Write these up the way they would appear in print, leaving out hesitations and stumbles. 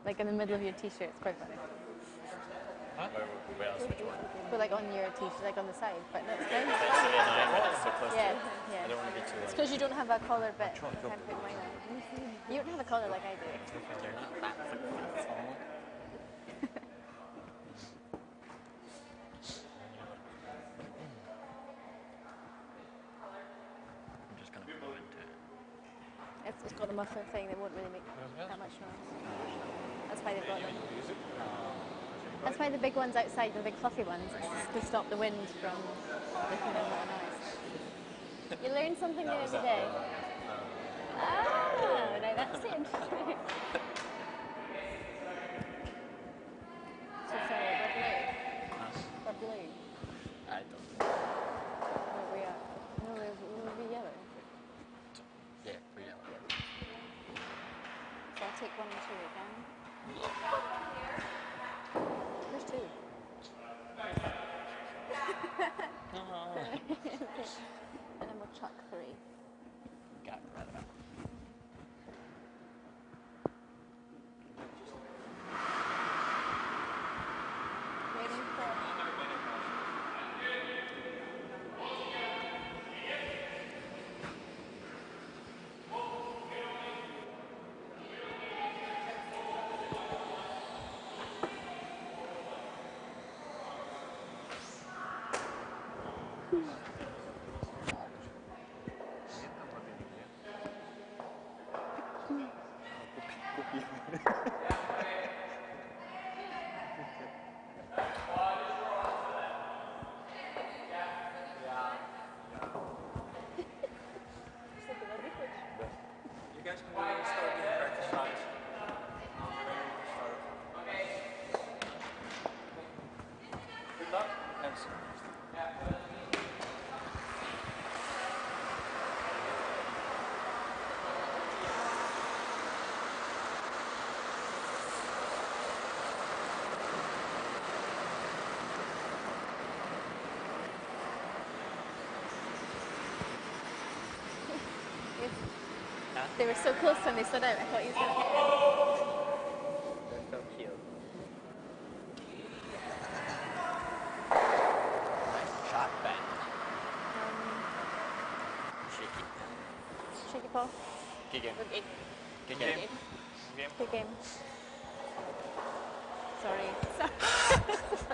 like in the middle of your t-shirt. It's quite funny. Huh? Where else? Which one? But like on your t-shirt, like on the side. But no, it's fine. It's so close to it. Yeah. I don't want to get too. It's because you don't have a collar bit. I can't put mine on. You don't have a collar like I do. They're not that small. I'm just gonna pull into it. It's got a muffler thing that won't really make that much noise. That's why they've got them. That's why the big ones outside, the big fluffy ones, is to stop the wind from making a lot of noise. You learn something new every day. Oh, now that's interesting. So sorry, we're blue. We're blue. I don't know. No, we are. No, we'll be yellow. Yeah, we're yellow. So I'll take 1 and 2 again. There's 2. And then we'll chuck 3. Got it right about. Waiting for. You guys can really start doing practice shots. Good luck. Thanks. They were so close when they stood out, I thought he was going to hit him. They're so cute. Nice shot, Ben. Shaky. Shake it, Paul. Good game. Good game. Good Good game. game. Good game. Good game. Sorry.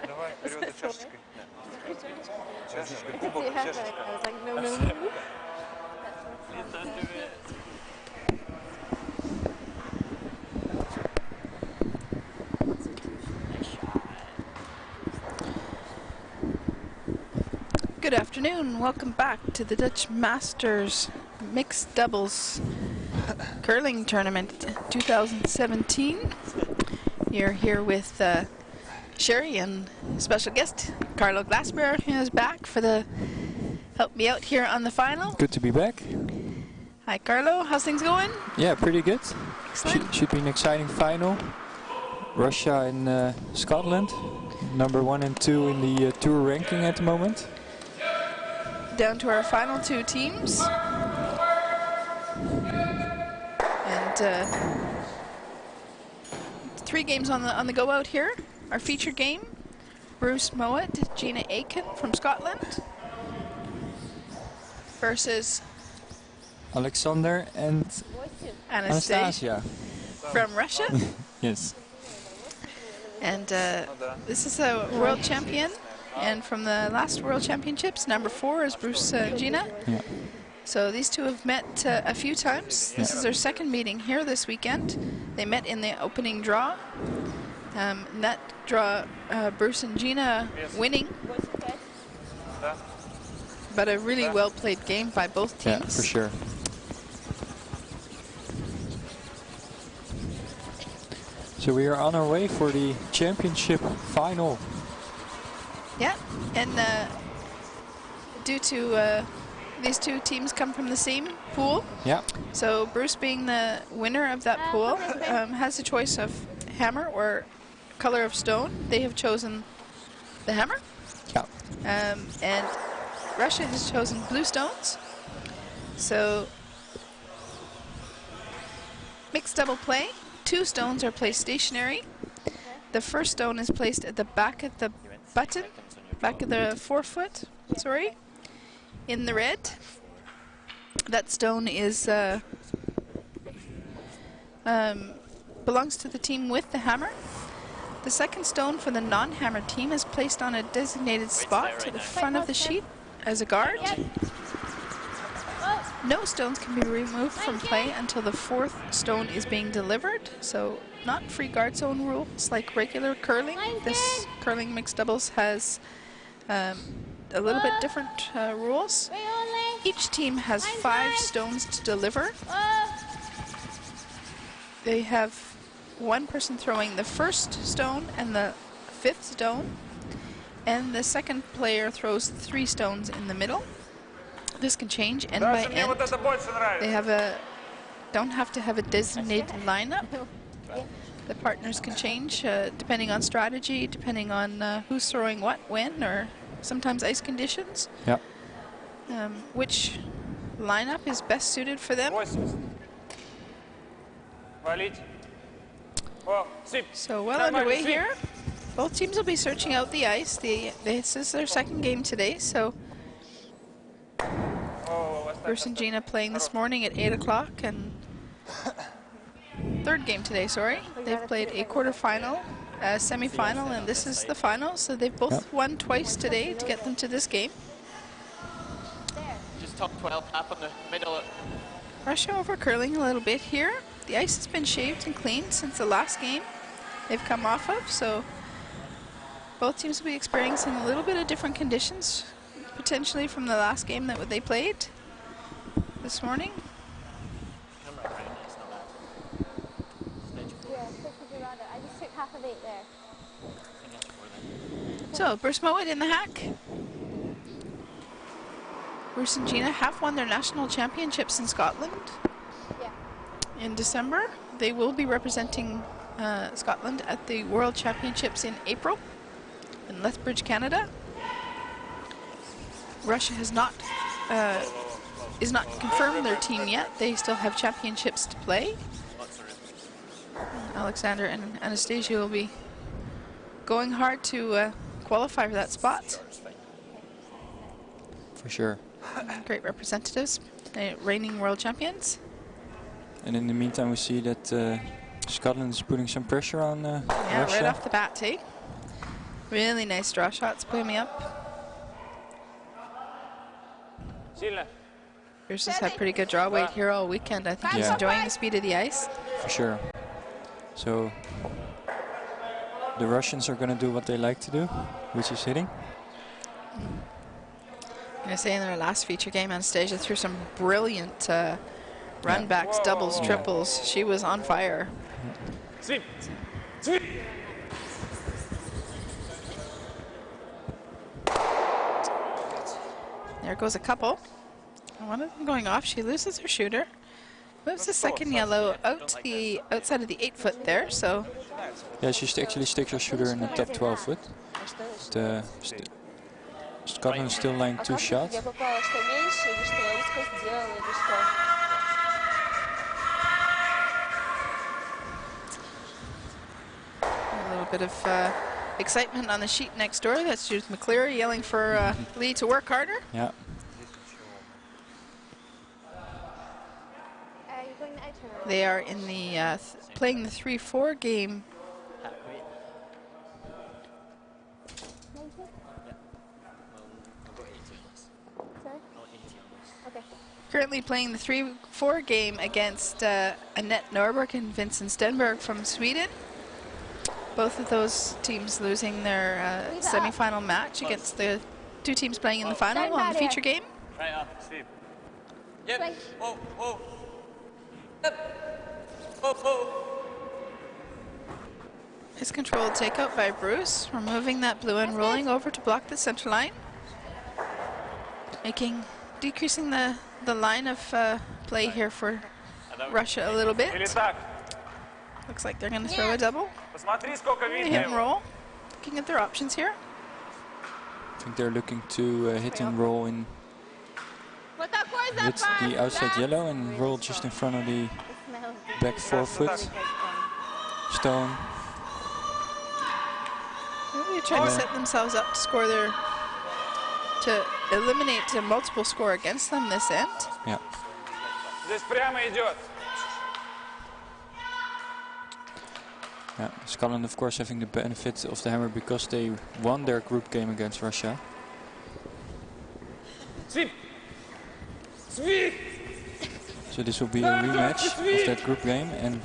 Давай, вперед за чашечкой. Чашечка, I кубок, was чашечка. like, no. Please don't do it. Good afternoon. Welcome back to the Dutch Masters Mixed Doubles Curling Tournament 2017. You're here with Sherry and special guest Carlo Glasper, who is back for the help me out here on the final. Good to be back. Hi Carlo, how's things going? Yeah, pretty good. Excellent. Should be an exciting final. Russia and Scotland, number 1 and 2 in the tour ranking at the moment. Down to our final 2 teams. And 3 games on the go out here. Our feature game, Bruce Mouat, Gina Aitken from Scotland versus Alexander and Anastasia from Russia. Yes. And this is a world champion. And from the last World Championships, number 4 is Bruce Gina. Yeah. So these two have met a few times. This is their second meeting here this weekend. They met in the opening draw. In that draw, Bruce and Gina winning. But a really well played game by both teams. Yeah, for sure. So we are on our way for the championship final. Yeah, and due to these 2 teams come from the same pool. Yeah. So Bruce, being the winner of that pool, has a choice of hammer or color of stone. They have chosen the hammer. Yeah. And Russia has chosen blue stones. So mixed double play, 2 stones are placed stationary. The first stone is placed at the back of the button, back of the forefoot, sorry, in the red. That stone is belongs to the team with the hammer. The second stone for the non-hammer team is placed on a designated spot to the front of the sheet as a guard. No stones can be removed from play until the 4th stone is being delivered, so not free guard zone rules like regular curling. This curling mixed doubles has a little bit different rules. Each team has 5 stones to deliver. They have one person throwing the first stone and the 5th stone, and the second player throws 3 stones in the middle. This can change end by end. They don't have to have a designated lineup. The partners can change depending on strategy, depending on who's throwing what, when, or sometimes ice conditions. Yeah. Which lineup is best suited for them. So well underway here. Both teams will be searching out the ice. This is their second game today, so Bruce and Gina playing this morning at 8 o'clock, and third game today, sorry. They've played a quarterfinal, a semi-final, and this is the final, so they've both won twice today to get them to this game. Just top 12 tap on the middle. Russia over curling a little bit here. The ice has been shaved and cleaned since the last game they've come off of, so both teams will be experiencing a little bit of different conditions, potentially from the last game that they played this morning. I just took half of 8 there. So, Bruce Mouat in the hack. Bruce and Gina have won their national championships in Scotland. Yeah. In December. They will be representing Scotland at the World Championships in April in Lethbridge, Canada. Russia has not is not confirmed their team yet. They still have championships to play. Alexander and Anastasia will be going hard to qualify for that spot. For sure. Great representatives, reigning world champions. And in the meantime, we see that Scotland is putting some pressure on Yeah, Russia. right off the bat, eh? Really nice draw shots, putting me up. Bruce has had pretty good draw weight here all weekend. I think he's enjoying the speed of the ice. For sure. So the Russians are going to do what they like to do, which is hitting. I'm going to say in their last feature game, Anastasia threw some brilliant run-backs, doubles, triples. She was on fire. There goes a couple. One of them going off. She loses her shooter. Moves the second yellow out to the outside of the 8-foot there. So yeah, she actually sticks her shooter in the top 12-foot. Scotland still line 2 shots. A little bit of excitement on the sheet next door. That's Judith McCleary yelling for Lee to work harder. Yeah. They are in the playing the 3-4 game. Currently playing the 3-4 game against Annette Norberg and Vincent Stenberg from Sweden. Both of those teams losing their semi-final match against the 2 teams playing in the final on the feature game. Right up, Steve. Yep. Whoa, whoa. Whoa, whoa. Is controlled takeout by Bruce, removing that blue and rolling over to block the center line, decreasing the line of play here for Russia a little bit. Looks like they're going to throw a double. Hit and roll. Looking at their options here. I think they're looking to hit and roll in. Hit the outside yellow and roll just in front of the back 4-foot. stone. Maybe they're trying to set themselves up to score their, to eliminate a multiple score against them this end. Yeah. Здесь прямо идет. Yeah, Scotland, of course, having the benefit of the hammer because they won their group game against Russia. Sweep. Sweep. So this will be a rematch of that group game, and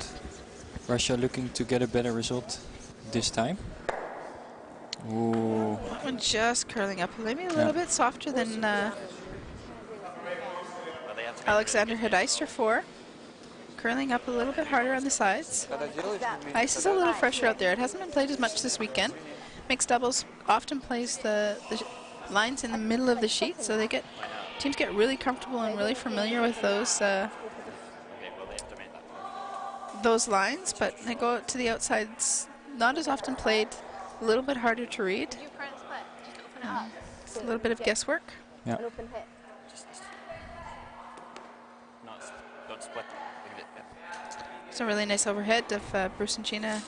Russia looking to get a better result this time. Ooh. That one just curling up, maybe a little bit softer than Alexander Hedeister for. Curling up a little bit harder on the sides. Ice is a little fresher out there. It hasn't been played as much this weekend. Mixed doubles often plays the lines in the middle of the sheet, so they get teams get really comfortable and really familiar with those lines, but they go out to the outsides. Not as often played. A little bit harder to read. It's a little bit of guesswork. Yeah. Don't split. It's a really nice overhead of Bruce and Gina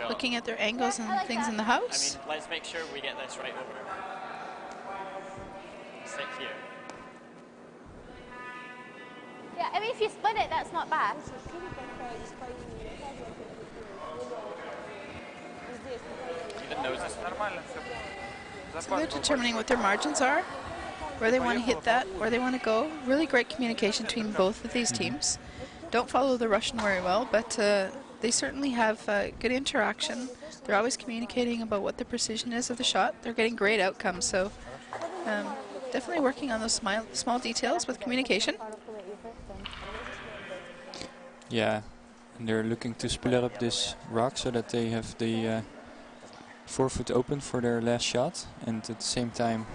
looking at their angles and things in the house. I mean, let's make sure we get this right over. Sit here. Yeah, I mean, if you split it, that's not bad. Even knows this. So they're determining what their margins are, where they want to hit that, where they want to go. Really great communication between both of these teams. Don't follow the Russian very well, but they certainly have good interaction. They're always communicating about what the precision is of the shot. They're getting great outcomes, so definitely working on those small details with communication. Yeah, and they're looking to split up this rock so that they have the forefoot open for their last shot, and at the same time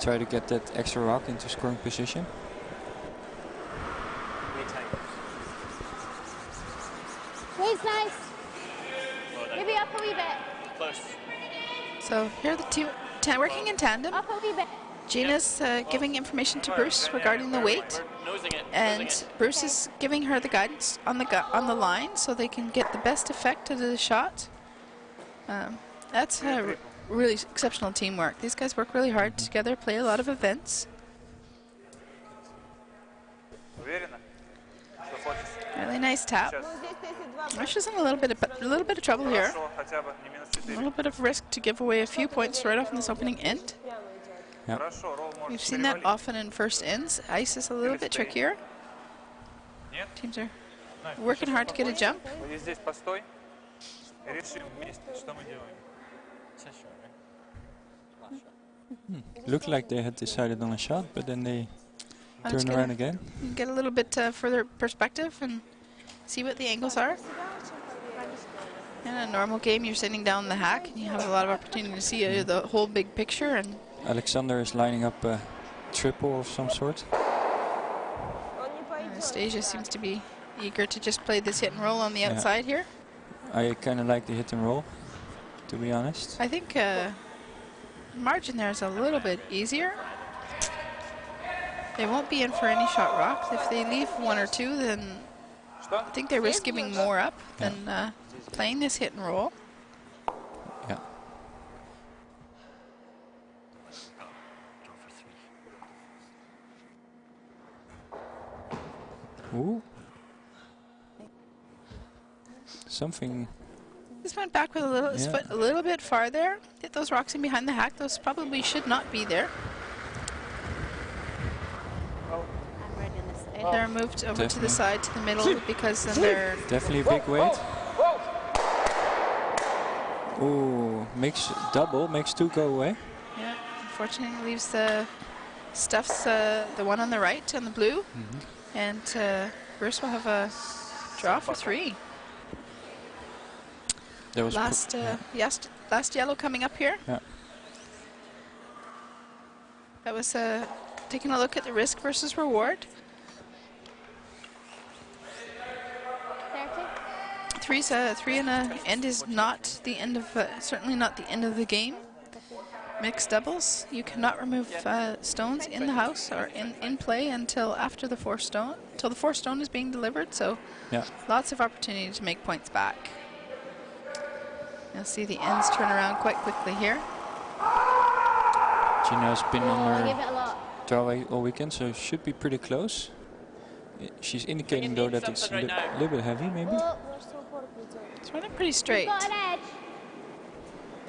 try to get that extra rock into scoring position. Wade's nice. Maybe up a wee bit. Close. So here are the two working in tandem. Up a wee bit. Gina's giving information to Bruce regarding the weight, and Bruce is giving her the guidance on the line so they can get the best effect out of the shot. That's really exceptional teamwork. These guys work really hard together, play a lot of events. Really nice tap. Russia's in a little bit of trouble here. A little bit of risk to give away a few points right off in this opening end. Yeah. We've seen that often in first ends. Ice is a little bit trickier. Teams are working hard to get a jump. Looked like they had decided on a shot, but then they turn around again. Get a little bit further perspective and see what the angles are. In a normal game, you're sitting down the hack and you have a lot of opportunity to see the whole big picture. And Alexander is lining up a triple of some sort. Anastasia seems to be eager to just play this hit and roll on the outside here. I kind of like the hit and roll, to be honest. I think margin there is a little bit easier. They won't be in for any shot rocks. If they leave one or two, then I think they risk giving more up than playing this hit and roll. Yeah. Ooh. Something. Just went back with a little, his foot a little bit farther. Hit those rocks in behind the hack. Those probably should not be there. They're moved over to the side, to the middle, because then they're... Definitely a big weight. Ooh, makes double, makes two go away. Yeah, unfortunately leaves the stuffs the one on the right, on the blue. And Bruce will have a draw for three. There was last yellow coming up here. Yeah. That was taking a look at the risk versus reward. 3 and a end is not the end of certainly not the end of the game. Mixed doubles, you cannot remove stones in the house or in play until after the fourth stone, until the fourth stone is being delivered. So lots of opportunity to make points back. You'll see the ends turn around quite quickly here. Gina's been Oh, on give it a her lot. draw all weekend, so should be pretty close. She's indicating though that it's a little bit heavy, maybe. Oh, It's running pretty straight. you've got an edge.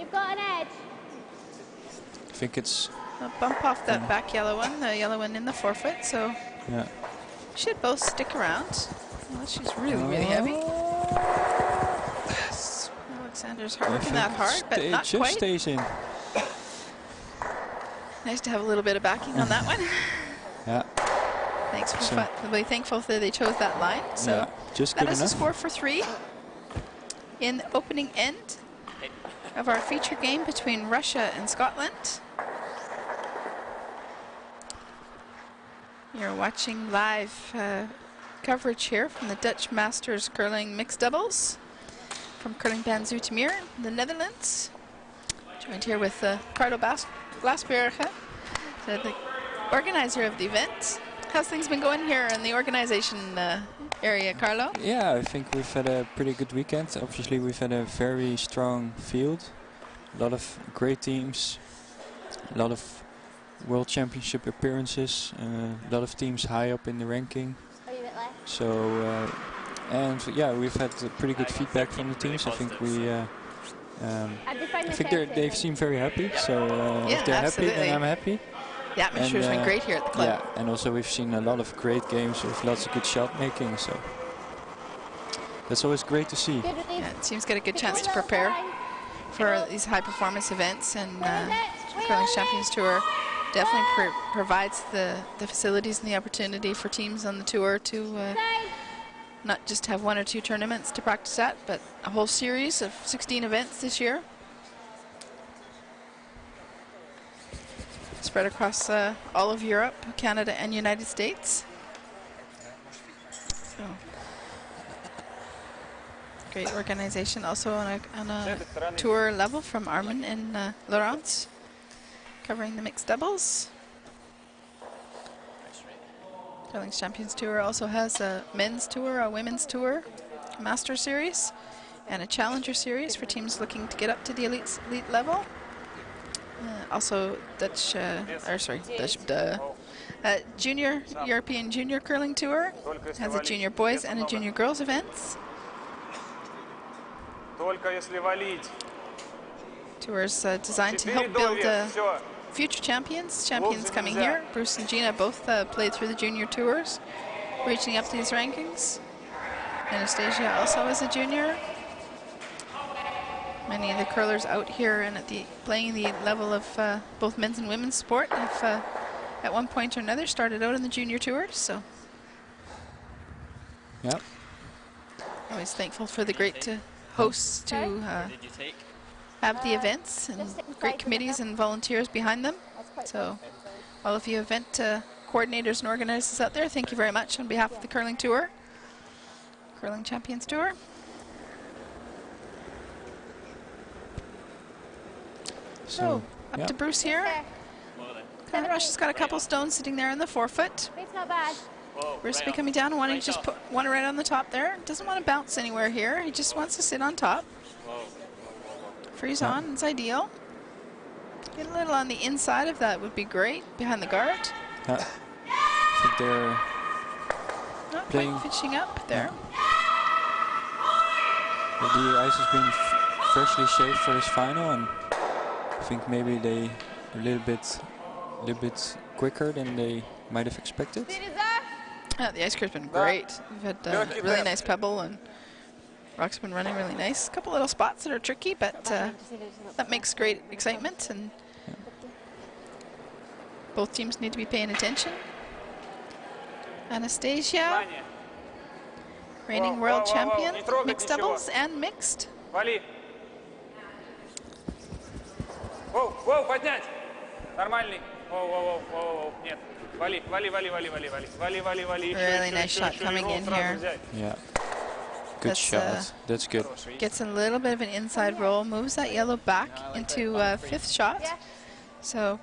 You've got an edge. I think it's I'll bump off that back yellow one, the yellow one in the forefoot, so yeah. should both stick around. Well, she's really, really heavy. Alexander's working that hard, but not just quite. stays in. Nice to have a little bit of backing on that one. Yeah. Thanks for So- really thankful that they chose that line. So Yeah, just that good is a enough. score for 3 in the opening end of our feature game between Russia and Scotland. You're watching live coverage here from the Dutch Masters Curling Mixed Doubles from Curling Band Zoetermeer, the Netherlands. Joined here with Carlo Glasbergen, the organizer of the event. How's things been going here in the organization area, Carlo? Yeah, I think we've had a pretty good weekend. Obviously, we've had a very strong field. A lot of great teams. A lot of World Championship appearances. A lot of teams high up in the ranking. Are you a bit left? So, and yeah, we've had pretty good feedback from the teams. I think we. I think they seem very happy. So Yeah, if they're happy, absolutely. then I'm happy. The atmosphere's been great here at the club. Yeah, and also we've seen a lot of great games with lots of good shot making. So that's always great to see. Good with these. Yeah, teams get a good chance to prepare for these high performance events, and Curling Champions Tour definitely provides the facilities and the opportunity for teams on the tour to not just have 1 or 2 tournaments to practice at, but a whole series of 16 events this year. Spread across all of Europe, Canada, and United States. So, great organization, also on a tour level from Armin and Laurence, covering the mixed doubles. Curling Champions Tour also has a men's tour, a women's tour, a master series, and a challenger series for teams looking to get up to the elite level. Also junior European Junior Curling Tour has a junior boys and a junior girls events. Tours designed to help build future champions coming here. Bruce and Gina both played through the junior tours, reaching up to these rankings. Anastasia also is a junior. Many of the curlers out here and playing the level of both men's and women's sport have at one point or another started out in the junior tours. So, Yep. always thankful for the great hosts to have the events and great committees and volunteers behind them. So, all of you event coordinators and organizers out there, thank you very much on behalf of the Curling Tour, Curling Champions Tour. So, up to Bruce here. And Russia's got a couple stones sitting there in the forefoot. It's not bad. Bruce will be coming down and wanting to just put one right on the top there. Doesn't want to bounce anywhere here. He just wants to sit on top. Freeze on, it's ideal. Get a little on the inside of that would be great, behind the guard. I think they're Not playing quite finishing up there. the ice has been freshly shaved for this final, and I think maybe they a little bit quicker than they might have expected. The ice cream's been great. We've had a really nice pebble, and rock's been running really nice. A couple little spots that are tricky, but that makes great excitement, and both teams need to be paying attention. Anastasia, reigning world champion, mixed doubles and mixed. Вали. Воу, поднять. Нормальный. Воу. Нет. Вали. Really nice shot coming in here. Yeah. Good shot. That's good. Gets a little bit of an inside roll, moves that yellow back into fifth shot. So,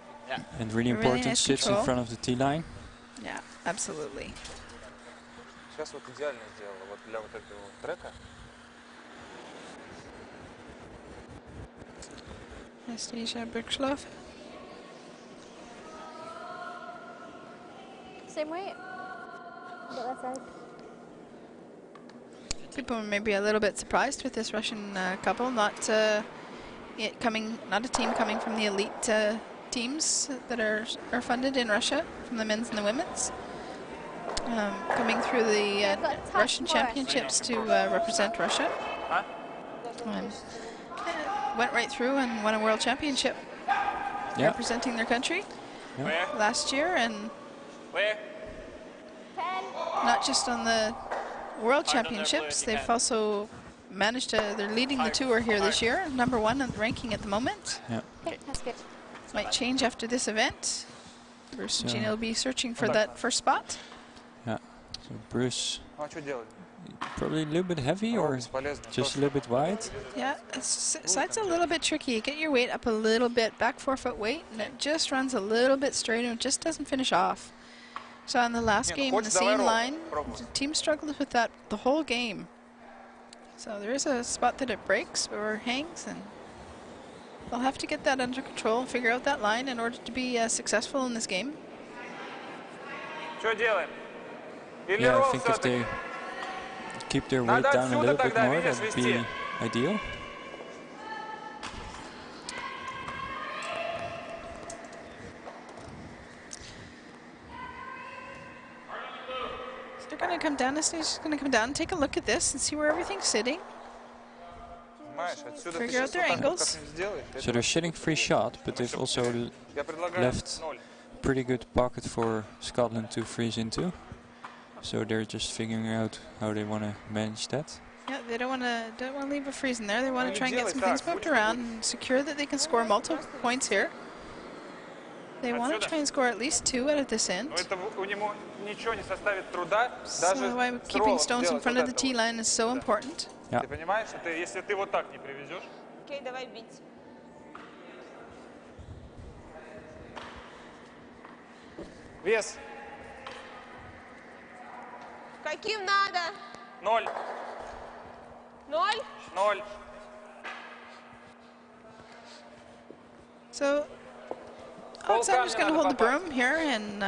And really Really important, nice sits control. in front of the T line. yeah, absolutely. Сейчас вот идеально сделала вот для вот этого трека. Anastasia Bryzgalova. Same weight. About that side. People were maybe a little bit surprised with this Russian couple, not a team coming from the elite teams that are funded in Russia, from the men's and the women's. Coming through the Russian championships to represent Russia. Went right through and won a world championship representing their country last year, and not just on the world championships, they've also managed to, they're leading the tour here this year, number 1 in the ranking at the moment. Okay, that's good. Might change after this event. Bruce and Gina will be searching for that first spot. Yeah, so Bruce Ну а что делать? probably a little bit heavy or just a little bit wide. Yeah, side's a little bit tricky. Get your weight up a little bit, back 4 foot weight, and it just runs a little bit straight and it just doesn't finish off. So on the last game, in the same line, the team struggled with that the whole game. So there is a spot that it breaks or hangs, and they'll have to get that under control and figure out that line in order to be successful in this game. Что делаем? Yeah, I think if they keep their weight down a little bit more, that would be ideal. So they're going to come down, Anastasia's going to come down and take a look at this and see where everything's sitting. Figure out their angles. So they're shooting free shot, but they've also left pretty good pocket for Scotland to freeze into. So they're just figuring out how they want to manage that. Yeah, they don't want to leave a freeze in there. They want to try and get some things moved around and secure that they can score multiple points here. They want to try and score at least 2 out of this end. So why keeping stones in front of the tee line is so important. Yeah. Окей, давай бить. Вес. Каким надо? 0. 0? 0. So Alexander's going to hold the broom here, and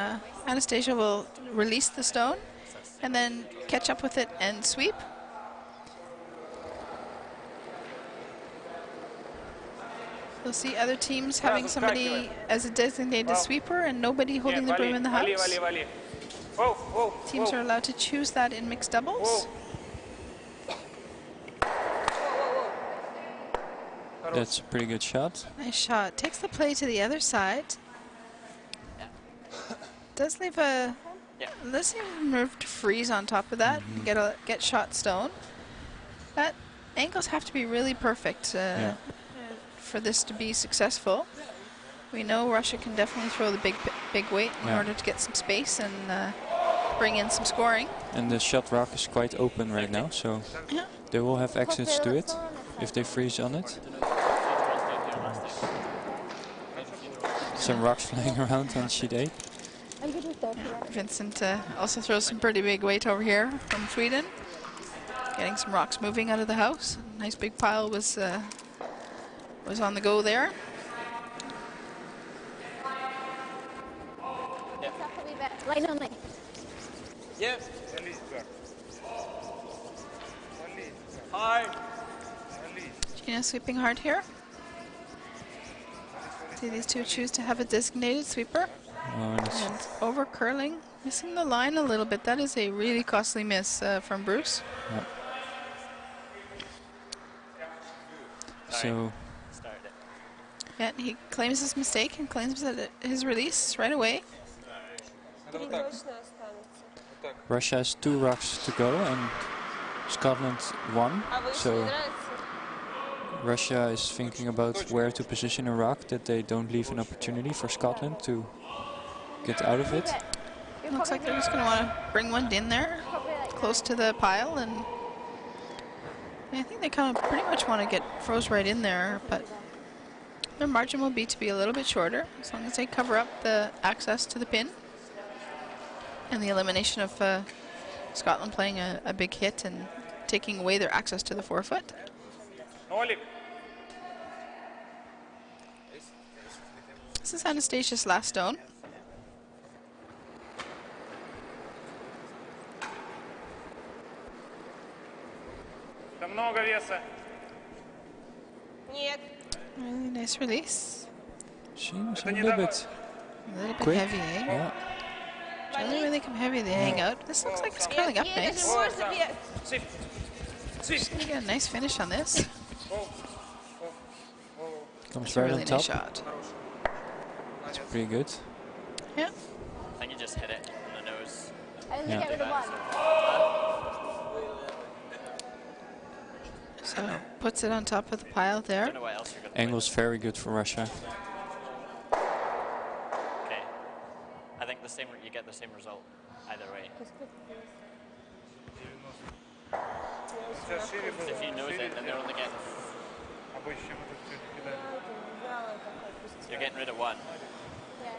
Anastasia will release the stone and then catch up with it and sweep. You'll see other teams having somebody as a designated sweeper and nobody holding the broom in the house. Teams are allowed to choose that in mixed doubles. That's a pretty good shot. Nice shot. Takes the play to the other side. Does leave a room to freeze on top of that and get shot stone. That angles have to be really perfect for this to be successful. We know Russia can definitely throw the big weight in order to get some space and bring in some scoring. And the shot rock is quite open right now, so they will have access to it if they freeze on it. Some rocks flying around on sheet 8. Vincent also throws some pretty big weight over here from Sweden. Getting some rocks moving out of the house. Nice big pile was on the go there. Line only. Yes. Hi. Gina sweeping hard here. See, these two choose to have a designated sweeper. And over curling, missing the line a little bit. That is a really costly miss from Bruce. So he claims his mistake and claims that his release right away. Russia has 2 rocks to go and Scotland 1. So Russia is thinking about where to position a rock that they don't leave an opportunity for Scotland to get out of it. Looks like they're just going to want to bring one in there, close to the pile, and I think they kind of pretty much want to get froze right in there, but their margin will be to be a little bit shorter as long as they cover up the access to the pin and the elimination of Scotland playing a big hit and taking away their access to the 4 foot. This is Anastasia's last stone. Там много веса. Нет. Really nice release. Seems Это a не little добро. bit A little bit quick. heavy, eh? Yeah. Generally when they come heavy, they hang out. This looks like it's curling up Нет, nice. если можно, вверх. Сип. Сип. Just gonna get a nice finish on this. Comes It's a right really on nice top. shot. It's pretty good. Yeah. I think you just hit it on the nose. How did they Yeah. get rid of one? So puts it on top of the pile there. Don't know what else you're gonna Angle's very good for Russia. play. Okay. I think the same. You get the same result either way. Сейчас шире было. If he knows Шире it, then they're only getting. Обычно мы тут всё кидаем. You're getting rid of one. Yeah.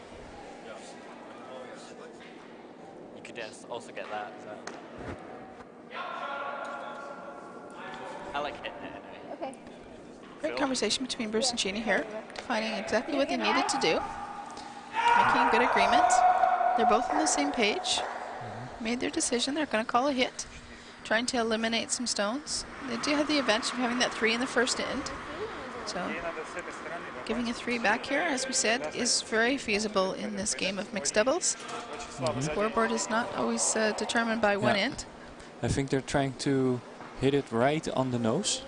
You could also get that as well. I like hitting it anyway. Okay. Great Cool. conversation between Bruce and Sheeny here, defining exactly what they needed to do, making a good agreement. They're both on the same page, made their decision. They're going to call a hit, trying to eliminate some stones. They do have the advantage of having that 3 in the first end. So Ей надо с этой стороны попасть. giving a 3 back here, as we said, is very feasible in this game of mixed doubles. Очень слабо. Scoreboard is not always determined by one Yeah. end. I think they're trying to hit it right on the nose,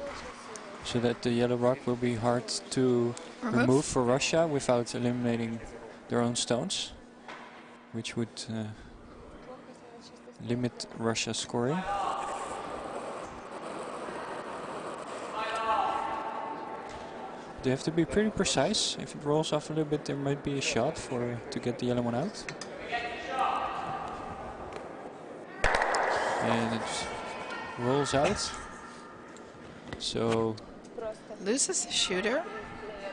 so that the yellow rock will be hard to remove for Russia without eliminating their own stones, which would limit Russia's scoring. They have to be pretty precise. If it rolls off a little bit, there might be a shot to get the yellow one out. And it rolls out. So Loses the shooter.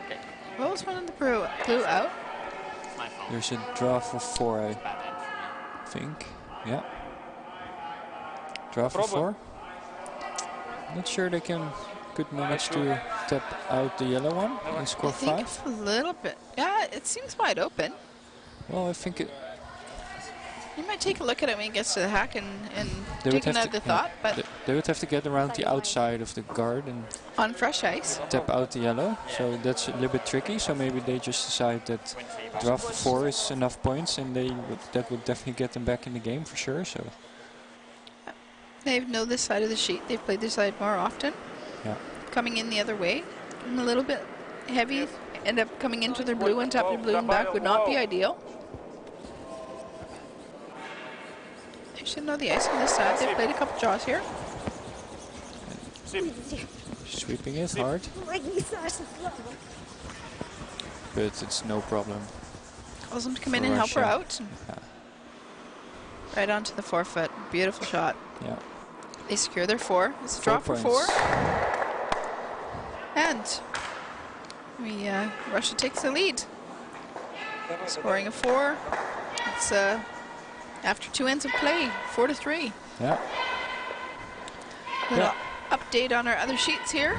Okay. Rolls one of the blue out. It's my fault. there's a draw for 4, I Bad end for me. think. Yeah. Draw for 4. Not sure they could manage to tap out the yellow one and score I think 5. a little bit. Yeah, it seems wide open. Well, I think You might take a look at it when it gets to the hack and they would take have another to, thought, but they would have to get around the outside of the guard and on fresh ice. tap out the yellow. So that's a little bit tricky. So maybe they just decide that draw for 4 is enough points, and that would definitely get them back in the game for sure. So They know this side of the sheet. They've played this side more often. yeah. Coming in the other way, and a little bit heavy, end up coming into their blue and tap your blue and back would not be ideal. They should know the ice on this side. They've played a couple draws here. Sweeping it hard, but it's no problem. Calls them to come For in and help her Russia. out. Right onto the forefoot. Beautiful shot. Yeah. They secure their 4. It's a draw for 4. points. And Russia takes the lead. Scoring a 4. It's after 2 ends of play, 4-3. Yeah. Little update on our other sheets here.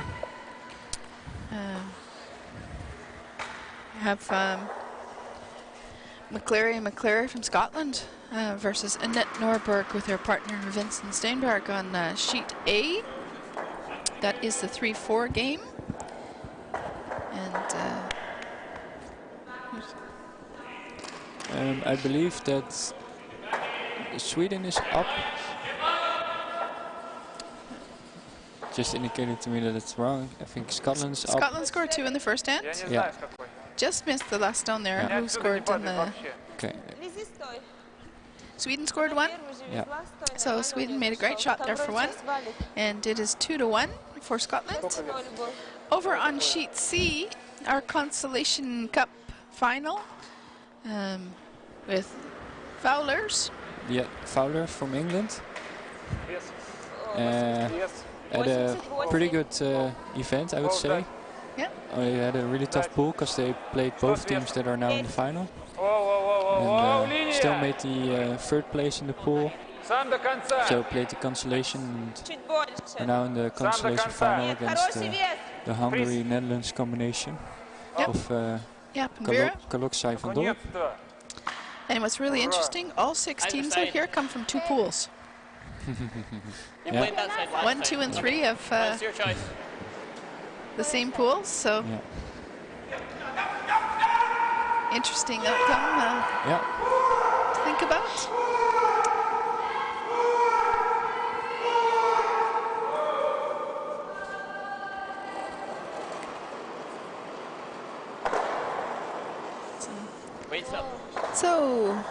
We have McCleary from Scotland versus Annette Norberg with her partner Vincent Steinberg on sheet A. That is the 3-4 game. And I believe that Sweden is up. Just indicated to me that it's wrong. I think Scotland's up. Scotland scored 2 in the first end. Я не Yeah. знаю, с какой. Just missed the last stone there. Я Who отсюда не scored in падаю the... вообще. Okay. Лизи, стой. Sweden scored 1. Первый же Yeah. везла, стой, So нормально Sweden у made a неё great зашёл. shot there for Второй 1. сейчас валит. And it is 2-1 for Scotland. 0 был. Over on sheet C, our Consolation Cup final with Fowlers. Yeah, Fowler from England. Вес. Had a pretty good event, I would say. Yeah. They had a really tough pool because they played both teams that are now in the final. Воу, And still made the 3rd place in the pool. Сам до конца. So played the consolation and Чуть больше. are now in the consolation final Нет, against хороший вес. the Hungary-Netherlands combination Yep. of Yeah, Vera. Kaloksai vandoor. Наконец-то. And what's really interesting, all 6 Either teams out side. here come from 2 pools. You Yeah. played that side last 1, time. 2, and 3 Okay. of Well, it's your choice. the same pools, so Yeah. interesting outcome Yeah. to think about. Waits up. So,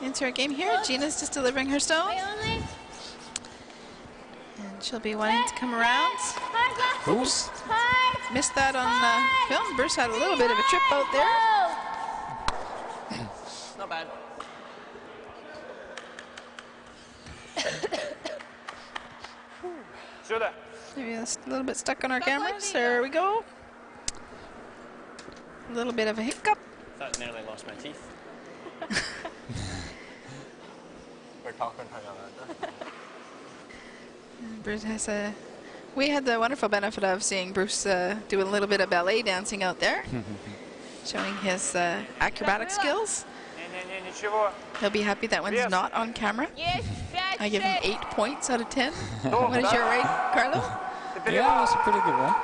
into our game here. Gina's just delivering her stone. And she'll be wanting to come around. Oops. Missed that on film. Bruce had a little bit of a trip out there. Not bad. Сюда. Maybe it's a little bit stuck on our cameras. There we go. A little bit of a hiccup. Thought I nearly lost my teeth. We're talking about Bruce has a. We had the wonderful benefit of seeing Bruce do a little bit of ballet dancing out there, showing his acrobatic skills. Не-не-не, ничего. He'll be happy that one's not on camera. Есть 5, I give him 6. 8 points out of 10. What is your rate, Carlo? Ты Yeah, that's a перевал. pretty good one.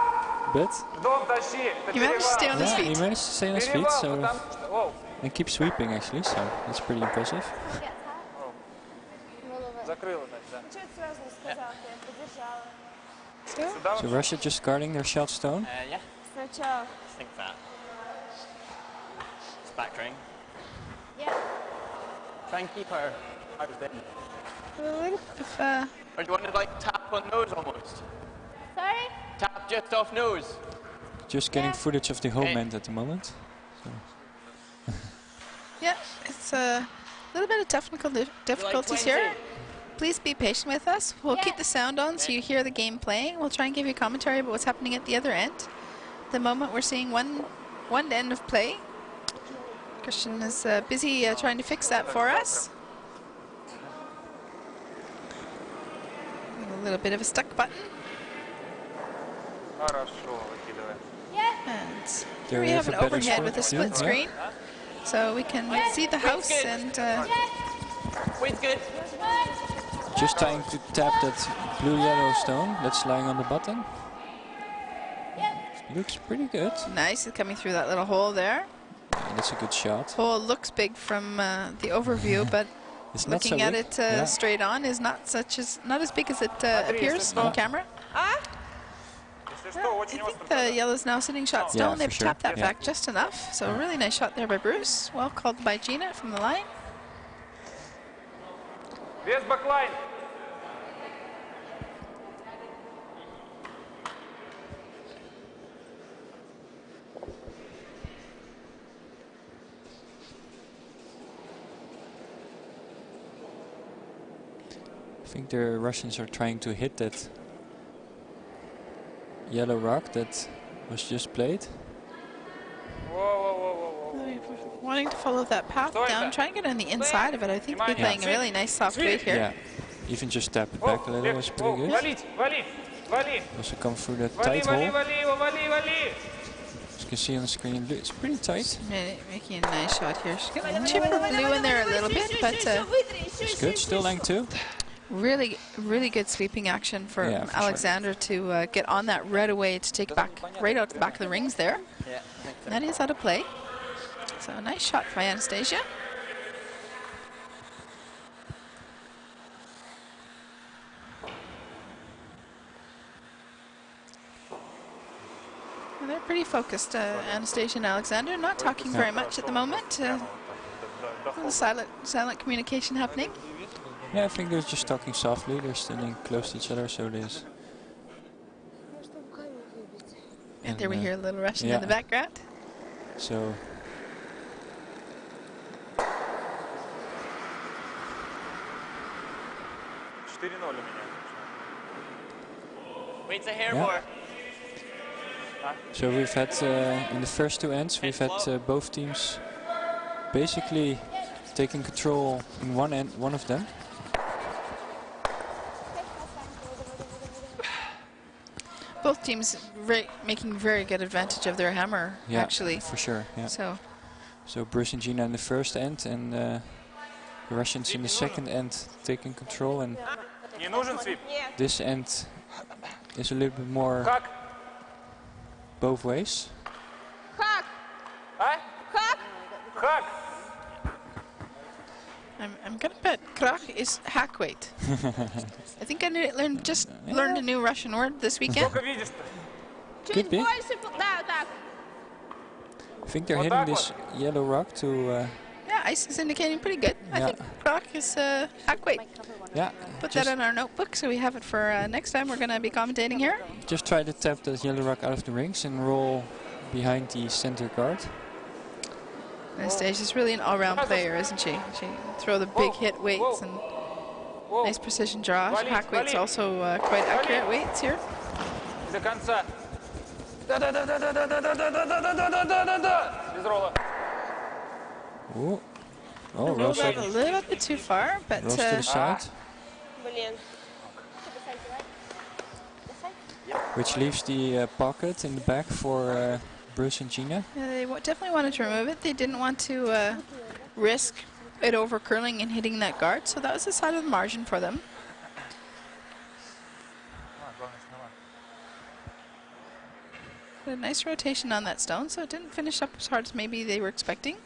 But Дом тащи. Ты You managed to stay on his yeah, he feet. managed to stay on his feet, Перевал, so потому что... Воу, and keep sweeping actually, so that's pretty impressive. закрыла, так, да. Что ты сразу не сказал? Я поддержала. Сюда So вот. Russia just guarding their shot stone. Yeah, Сначала. I think that. It's back ring. Yeah. Try and keep her out of it. If, Or do you want to like tap on nose almost? Sorry? Tap just off nose. Just getting Yeah. footage of the home end at the moment. yeah, it's a little bit of technical difficulties here. Please be patient with us. We'll keep the sound on so you hear the game playing. We'll try and give you commentary about what's happening at the other end. At the moment, we're seeing one end of play. Christian is busy trying to fix that for us. A little bit of a stuck button. Хорошо, выкидывай. And There here we we have have an a better overhead spot. with a split Yeah. screen. So we can see the house and Wait's good. Just trying to tap that blue-yellow stone that's lying on the button. Looks pretty good. nice. It's coming through that little hole there. Yeah, that's a good shot. Hole looks big from the overview, but It's not so looking at big. it Yeah. straight on is not as big as it appears on camera. Если что, I очень think остро. the yellow's now sitting shot Yeah, stone. for They've sure. tapped that Yeah. back just enough. So a really nice shot there by Bruce. Well called by Gina from the line. Вес бэклайн. I think the Russians are trying to hit that yellow rock that was just played. Воу-воу-воу-воу-воу. Wanting to follow that path Sorry, down, but- trying to get on the inside of it. I think we're Yeah. playing a really nice soft weight here. Yeah, even just tap it back a little was pretty good. Валить, вали, вали. Also come through that Вали, tight вали, hole. вали его, вали, вали. As you can see on the screen, it's pretty tight. Making a nice shot here. She's going to chip her blue in there a little bit, but It's good, still laying two. really, really good sweeping action from Yeah, for sure. Alexander to get on that right away to take back right out to the back of the rings there. Yeah, I think so. That is out of play. So a nice shot by Anastasia. And they're pretty focused, Anastasia and Alexander. Not talking very much at the moment. A little silent communication happening. Yeah, I think they're just talking softly. They're standing close to each other, so it is. And there we hear a little Russian yeah. in the background. So Четыре-ноль у меня. Wait's a hair Yeah. more. So we've had, in the first two ends, we've had both teams basically taking control in one of them. both teams making very good advantage of their hammer, Yeah, actually. for sure. Yeah. So So Bryzgalova in the first end and the Russians in the second end taking control, and Не нужен свип? this end is a little bit more Как? both ways. Хак! А? Хак! Как? I'm gonna bet Krach is hack weight. I think I learned a new Russian word this weekend. Сколько видишь-то? Чуть be. больше. Да, так. I think they're Вот hitting так this yellow rock to Yeah, ice is indicating pretty good. I Yeah. think Krach is hack weight. Might cover one. yeah. Put that in our notebook so we have it for next time we're gonna be commentating here. Just try to tap that yellow rock out of the rings and roll behind the center guard. Anastasia's really an all-round player, isn't she? She can throw the big hit weights and nice precision draw. Hack weight's also quite accurate weights here. До конца. Да-да-да-да-да-да-да-да-да-да-да-да-да-да. Без ролла. Oh, oh, Rolled rolls, out a little bit too far, but rolls to the side, Блин. which leaves the pocket in the back for Bryzgalova. yeah, they definitely wanted to remove it. They didn't want to risk it over curling and hitting that guard, so that was the side of the margin for them. A nice rotation on that stone, so it didn't finish up as hard as maybe they were expecting.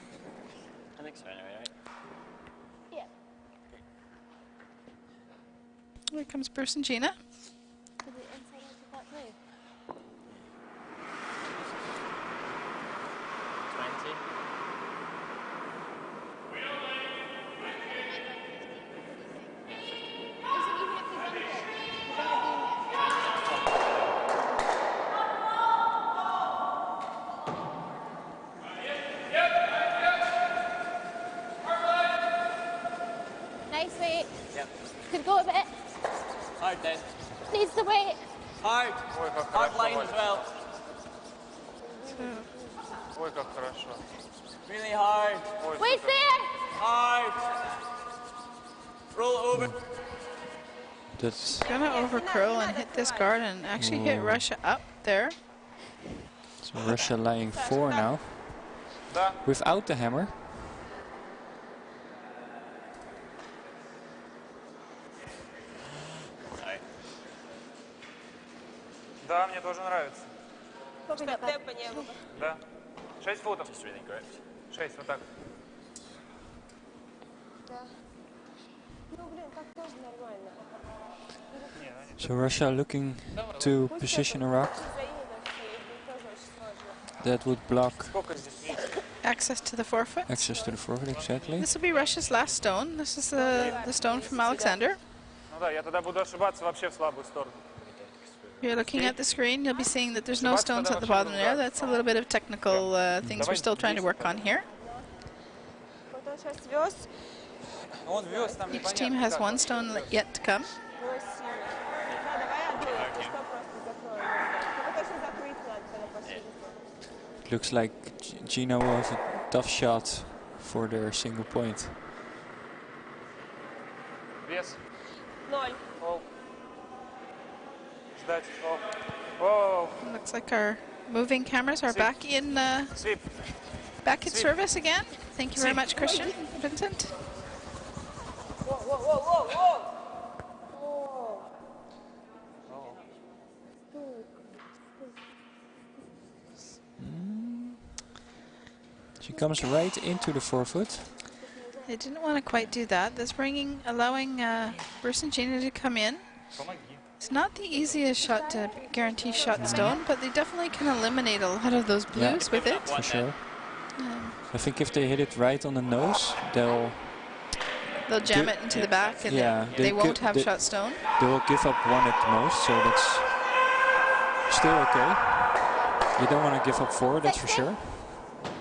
I think so anyway, right? Yeah. Here comes Bryzgalova. To the inside edge of that blue. 20. Nice weight. Yep. Could go a bit. Hard then. Needs the weight. Hard. Ой, как Hard хорошо, line as Валя. well. Ой, как хорошо. Really hard. Ой, Weight супер. there. Hard. Roll over. That's Gonna over curl and hit this guard and actually hit Russia up there. so Russia lying 4 now Да. without the hammer. Sorry. Да, мне тоже нравится. Чтоб темпа не было. Да. 6 футов. Just really gripped. 6, вот так. Да. Ну, блин, так тоже нормально. So Russia looking to position a rock Взаимность и тоже очень сложно. that would block Сколько здесь видите? Access to the forefoot. access to the forefoot, exactly. This will be Russia's last stone. This is the stone from Alexander. Ну да, я тогда буду ошибаться вообще в слабую сторону. If you're looking at the screen, you'll be seeing that there's no stones at the bottom there. That's a little bit of technical things we're still trying to work on here. Вот он сейчас вез. Он вез там Each team has one stone yet to come. Было сильно. Да, давай одну, если что, просто закроем. Только точно закрыть надо, когда пошли. Looks like Gina will have a tough shot for their single point. Вес. 0. Оу. Ждать. Оу. Оу. Looks like our moving cameras are back in Свип. service again. Thank you very much, Christian, Vincent. Воу. She comes right into the forefoot. They didn't want to quite do that. That's allowing Bryzgalova to come in. Помоги. It's not the easiest shot to guarantee shot stone, but they definitely can eliminate a lot of those blues with it. For sure. I think if they hit it right on the nose, they'll Jam it into the back, and yeah, they they won't could- have they- shot stone. will give up one at the most, so that's still okay. You don't want to give up 4, that's for sure.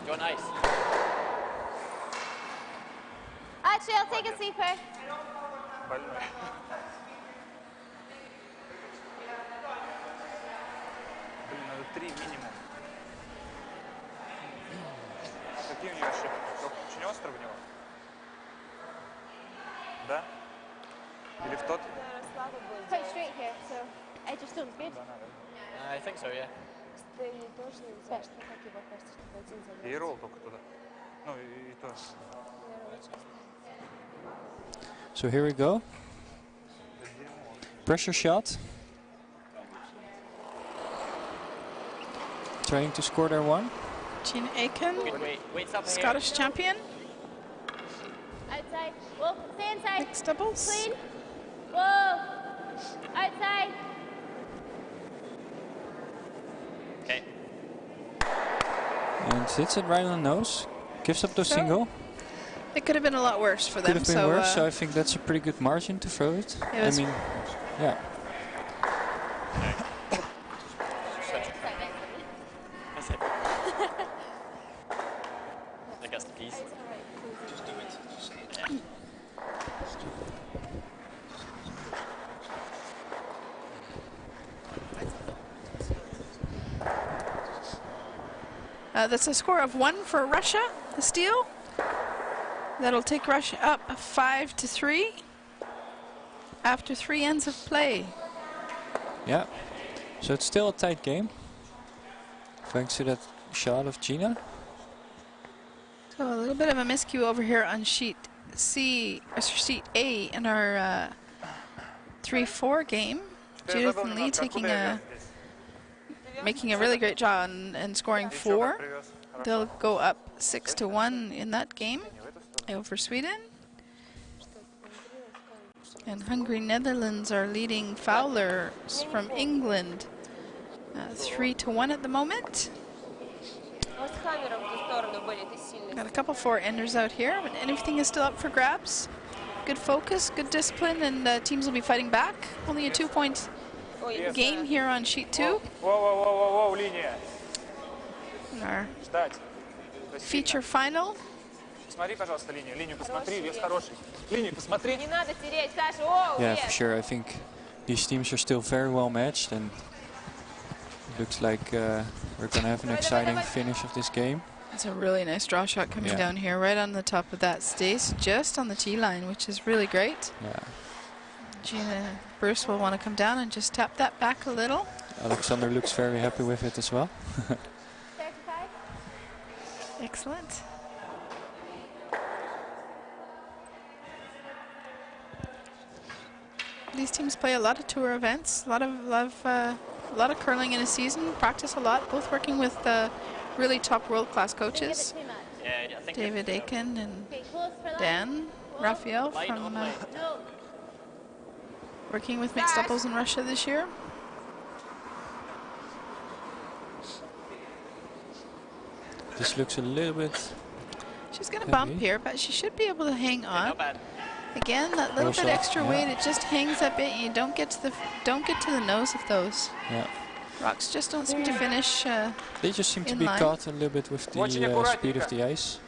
Go nice. Actually, I'll take a sleeper. Больной. Блин, надо 3 минимум. Какие у нее ошибки? Очень остро в него? Да? Или в тот? Quite straight here, so edge of stone's good. Да, надо. I think so, yeah. И ролл только туда. Ну, и то. So here we go. Pressure shot. Trying to score their one. Gina Aitken, Wait, up here. Scottish champion, Outside. Whoa, stay inside. mixed doubles. Clean. Whoa. Outside. Okay. And hits it right on the nose. Gives up the So, single. It could have been a lot worse for Could them. have been So worse, so I think that's a pretty good margin to throw it. It was- I mean, yeah. That's it. I guess the keys. Just do it. Just say it. Yeah. that's a score of 1 for Russia, the steal. That'll take Russia up 5-3 after 3 ends of play. Yeah. So it's still a tight game. Thanks to that shot of Gina. So a little bit of a miscue over here on sheet C, or sheet A in our 3-4 game. Judith and Lee making a really great job and scoring 4. They'll go up 6-1 in that game over Sweden. And Hungary Netherlands are leading Fowlers from England 3-1 at the moment. Got a couple 4-enders out here, but everything is still up for grabs. Good focus, good discipline, and teams will be fighting back. Only a 2-point game here on sheet 2. Воу, линия. Our Ждать. feature final. Посмотри, пожалуйста, линию. Линию посмотри, вес хороший. Линию посмотри. Не надо тереть, Саша. О, Yeah, вес. for sure. I think these teams are still very well matched, and it looks like we're going to have an exciting finish of this game. It's a really nice draw shot coming Yeah. down here, right on the top of that stace, just on the tee line, which is really great. Yeah. Gina Bruce will want to come down and just tap that back a little. Alexander looks very happy with it as well. 35. Excellent. These teams play a lot of tour events, a lot of curling in a season, practice a lot, both working with really top world-class Give it coaches. too much. Yeah, I think David Aitken and Okay, close for that. Dan Raphael Line from on line. No. working with mixed doubles in Russia this year. This looks a little bit... She's going to bump Heavy. here, but she should be able to hang Yeah, on. not bad. Again, that little Also, bit extra yeah. weight, it just hangs a bit. You don't get to the nose of those. Yeah. Rocks just don't seem to finish. They just seem to In be line. caught a little bit with the Очень speed of аккуратненько. the ice.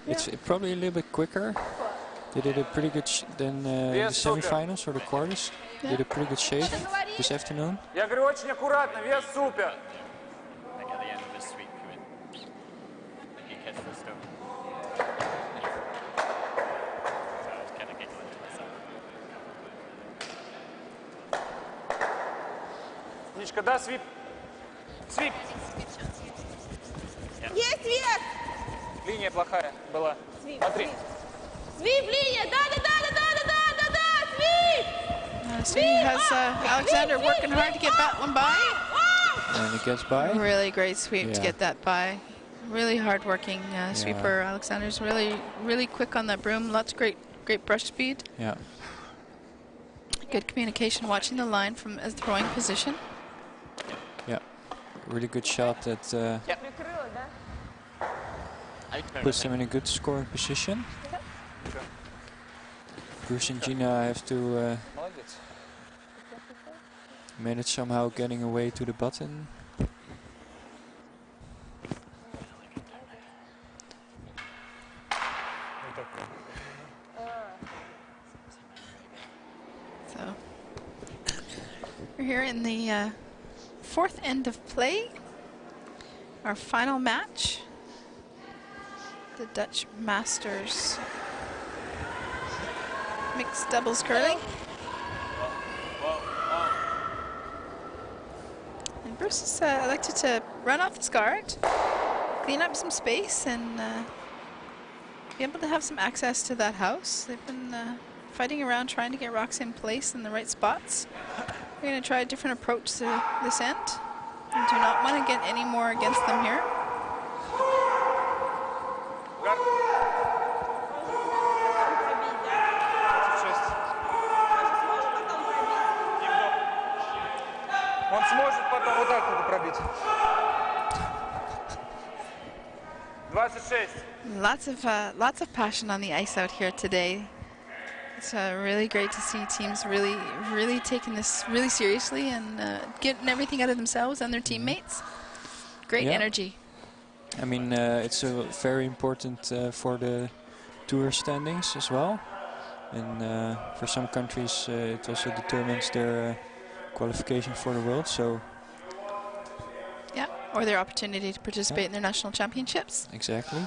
It's probably a little bit quicker. They did a pretty good than the Yes, super. semifinals or the quarters. Did a pretty good shave this afternoon. Я говорю, очень аккуратно, вес супер. I think at the end of this sweep, he catch the stone. So I was kind of giggling to myself. Ничка, да, свип. Свип. Есть вес. Линия плохая была. Смотри. Свип, линия. Да, свип. Sweeney has Alexander working hard to get that one by. And it gets by. Really great sweep to Yeah. get that by. Really hard-working sweeper. Alexander's really quick on that broom. Lots of great brush speed. Yeah. Good communication, watching the line from a throwing position. Yeah. Really good shot that Прикрыла, да? puts them in a good scoring position. Bruce and Gina have to Молодец. manage somehow getting away to the button. So we're here in the fourth end of play. Our final match, the Dutch Masters mixed doubles curling. And Bruce has elected to run off this guard, clean up some space, and be able to have some access to that house. They've been fighting around trying to get rocks in place in the right spots. We're going to try a different approach to this end. We do not want to get any more against them here. Он сможет потом вот так вот пробить. 26. Lots of passion on the ice out here today. It's really great to see teams really taking this really seriously and getting everything out of themselves and their teammates. Great energy. I mean, it's very important for the tour standings as well. And for some countries, it also determines their qualification for the world. So. Yeah, or their opportunity to participate in their national championships. Exactly.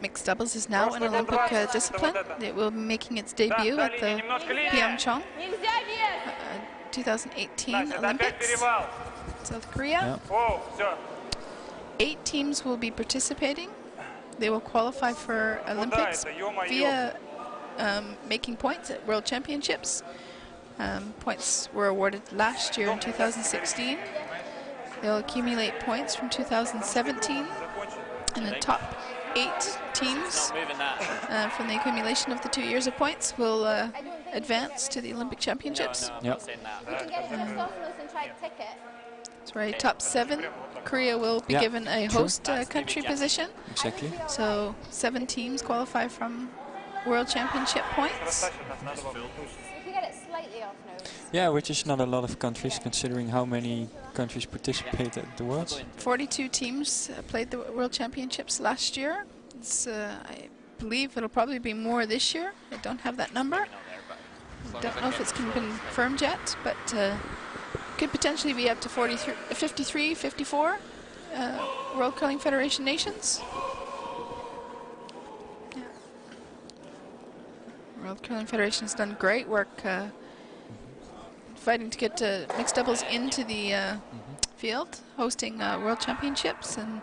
Mixed doubles is now an Olympic discipline. It will be making its debut at the Pyeongchang 2018 Olympics, South Korea. 8 teams will be participating. They will qualify for Olympics via making points at World Championships. Points were awarded last year in 2016. They'll accumulate points from 2017, and the top 8 teams from the accumulation of the 2 years of points will advance to the Olympic Championships. Yep. That's right, top 7. Korea will be given a host country position. Exactly. So 7 teams qualify from World Championship points. If you get it slightly off nose. Yeah, which is not a lot of countries considering how many countries participate at the Worlds. 42 teams played the World Championships last year. It's, I believe it'll probably be more this year. I don't have that number. Don't know if it's been confirmed yet, but could potentially be up to 43, 53, 54 World Curling Federation nations. Yeah. World Curling Federation has done great work fighting to get mixed doubles into the field, hosting World Championships and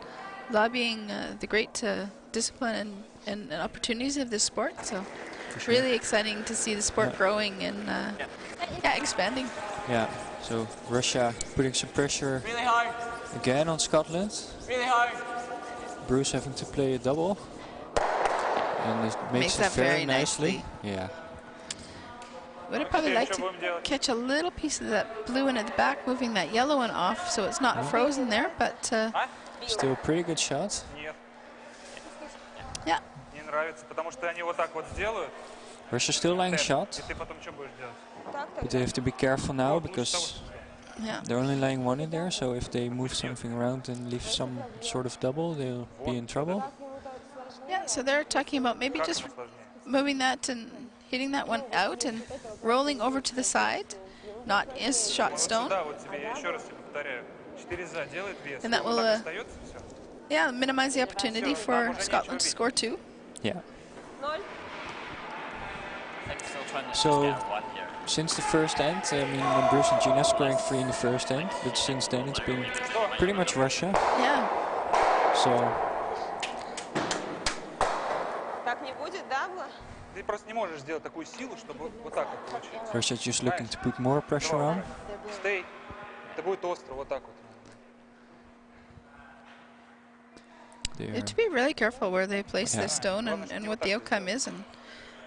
lobbying the great discipline and opportunities of this sport. So really exciting to see the sport growing and expanding. Yeah, so Russia putting some pressure again on Scotland. Bruce having to play a double. And it makes it very nicely. Yeah. Would have probably liked to catch a little piece of that blue one at the back, moving that yellow one off so it's not frozen there, but still a pretty good shot. Yeah. Russia's still laying shot, but they have to be careful now because they're only laying one in there, so if they move something around and leave some sort of double, they'll be in trouble. Yeah, so they're talking about maybe just moving that and hitting that one out and rolling over to the side, not is shot stone. And that will minimize the opportunity for Scotland to score 2. Yeah. So, since the first end, I mean, Bruce and Gina scoring 3 in the first end, but since then it's been pretty much Russia. Yeah. So. Russia's just looking to put more pressure on. They have to be really careful where they place the stone and what the outcome is, and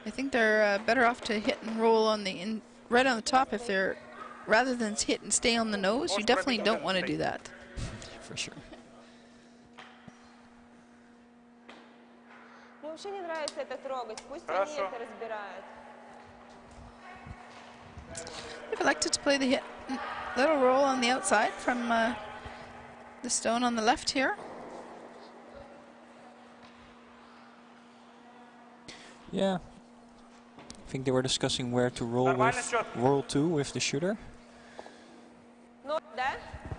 I think they're better off to hit and roll on the right on the top if they're rather than hit and stay on the nose. You definitely don't want to do that. For sure. They've elected to play the little roll on the outside from the stone on the left here. Yeah, I think they were discussing where to roll with roll 2 with the shooter.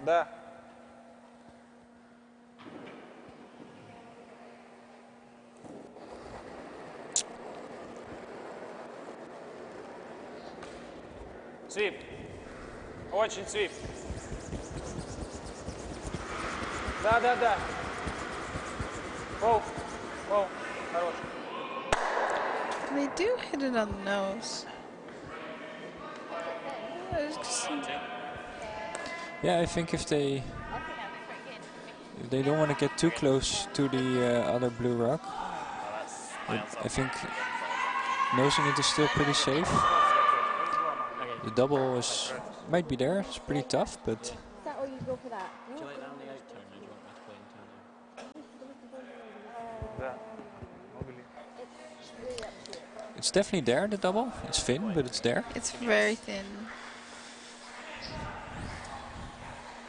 Да. Свип. Очень свип. Да. Оу. Хорош. They do hit it on the nose. Yeah, I think if they don't want to get too close to the other blue rock, I think nosing it is still pretty safe. The double might be there. It's pretty tough, but Is that all you go for that? Do you like that on the out turn, or do you want me to play in turn Да. Могли. it's definitely there, the double. It's thin, but it's there. It's very thin.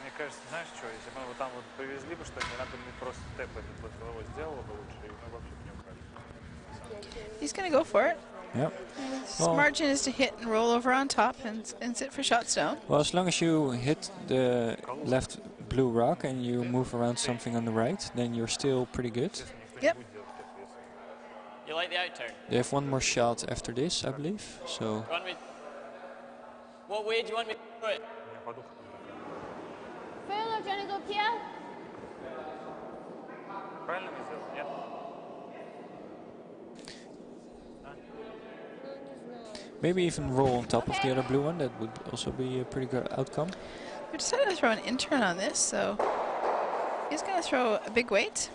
Мне кажется, знаешь что, если бы мы вот там вот привезли бы что-нибудь, надо бы просто тэпать под головой сделала бы лучше, и мы вообще бы не украли. He's going to go for it. Yep. His Well- margin is to hit and roll over on top and sit for shots down. Well, as long as you hit the left blue rock and you move around something on the right, then you're still pretty good. Yep. You like the out turn? They have one more shot after this, I believe. So You want me? What way do you want me to do it? Меня подуха. Full or do you want to go Pia? Правильно мы сделали? Нет? maybe even roll on top of the other blue one. That would also be a pretty good outcome. We decided to throw an intern on this, so he's going to throw a big weight.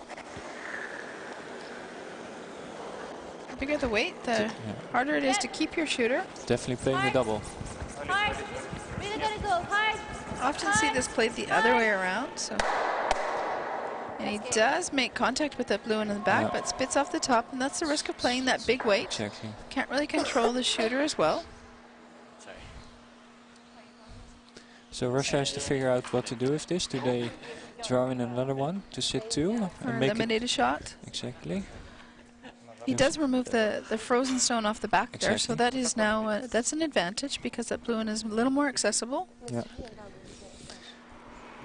The bigger the weight, the harder it is to keep your shooter. Definitely playing the double. Hard. Really gotta go hard. Often see this played the other way around. So, and he does make contact with that blue one in the back, Yeah. but spits off the top, and that's the risk of playing that big weight. Exactly. Can't really control the shooter as well. Sorry. So Russia has to figure out what to do with this. Do they draw in another one to sit two Or and make it eliminate a shot. exactly? He does remove the frozen stone off the back there, so Exactly. that is now that's an advantage because that blue one is a little more accessible. Yeah.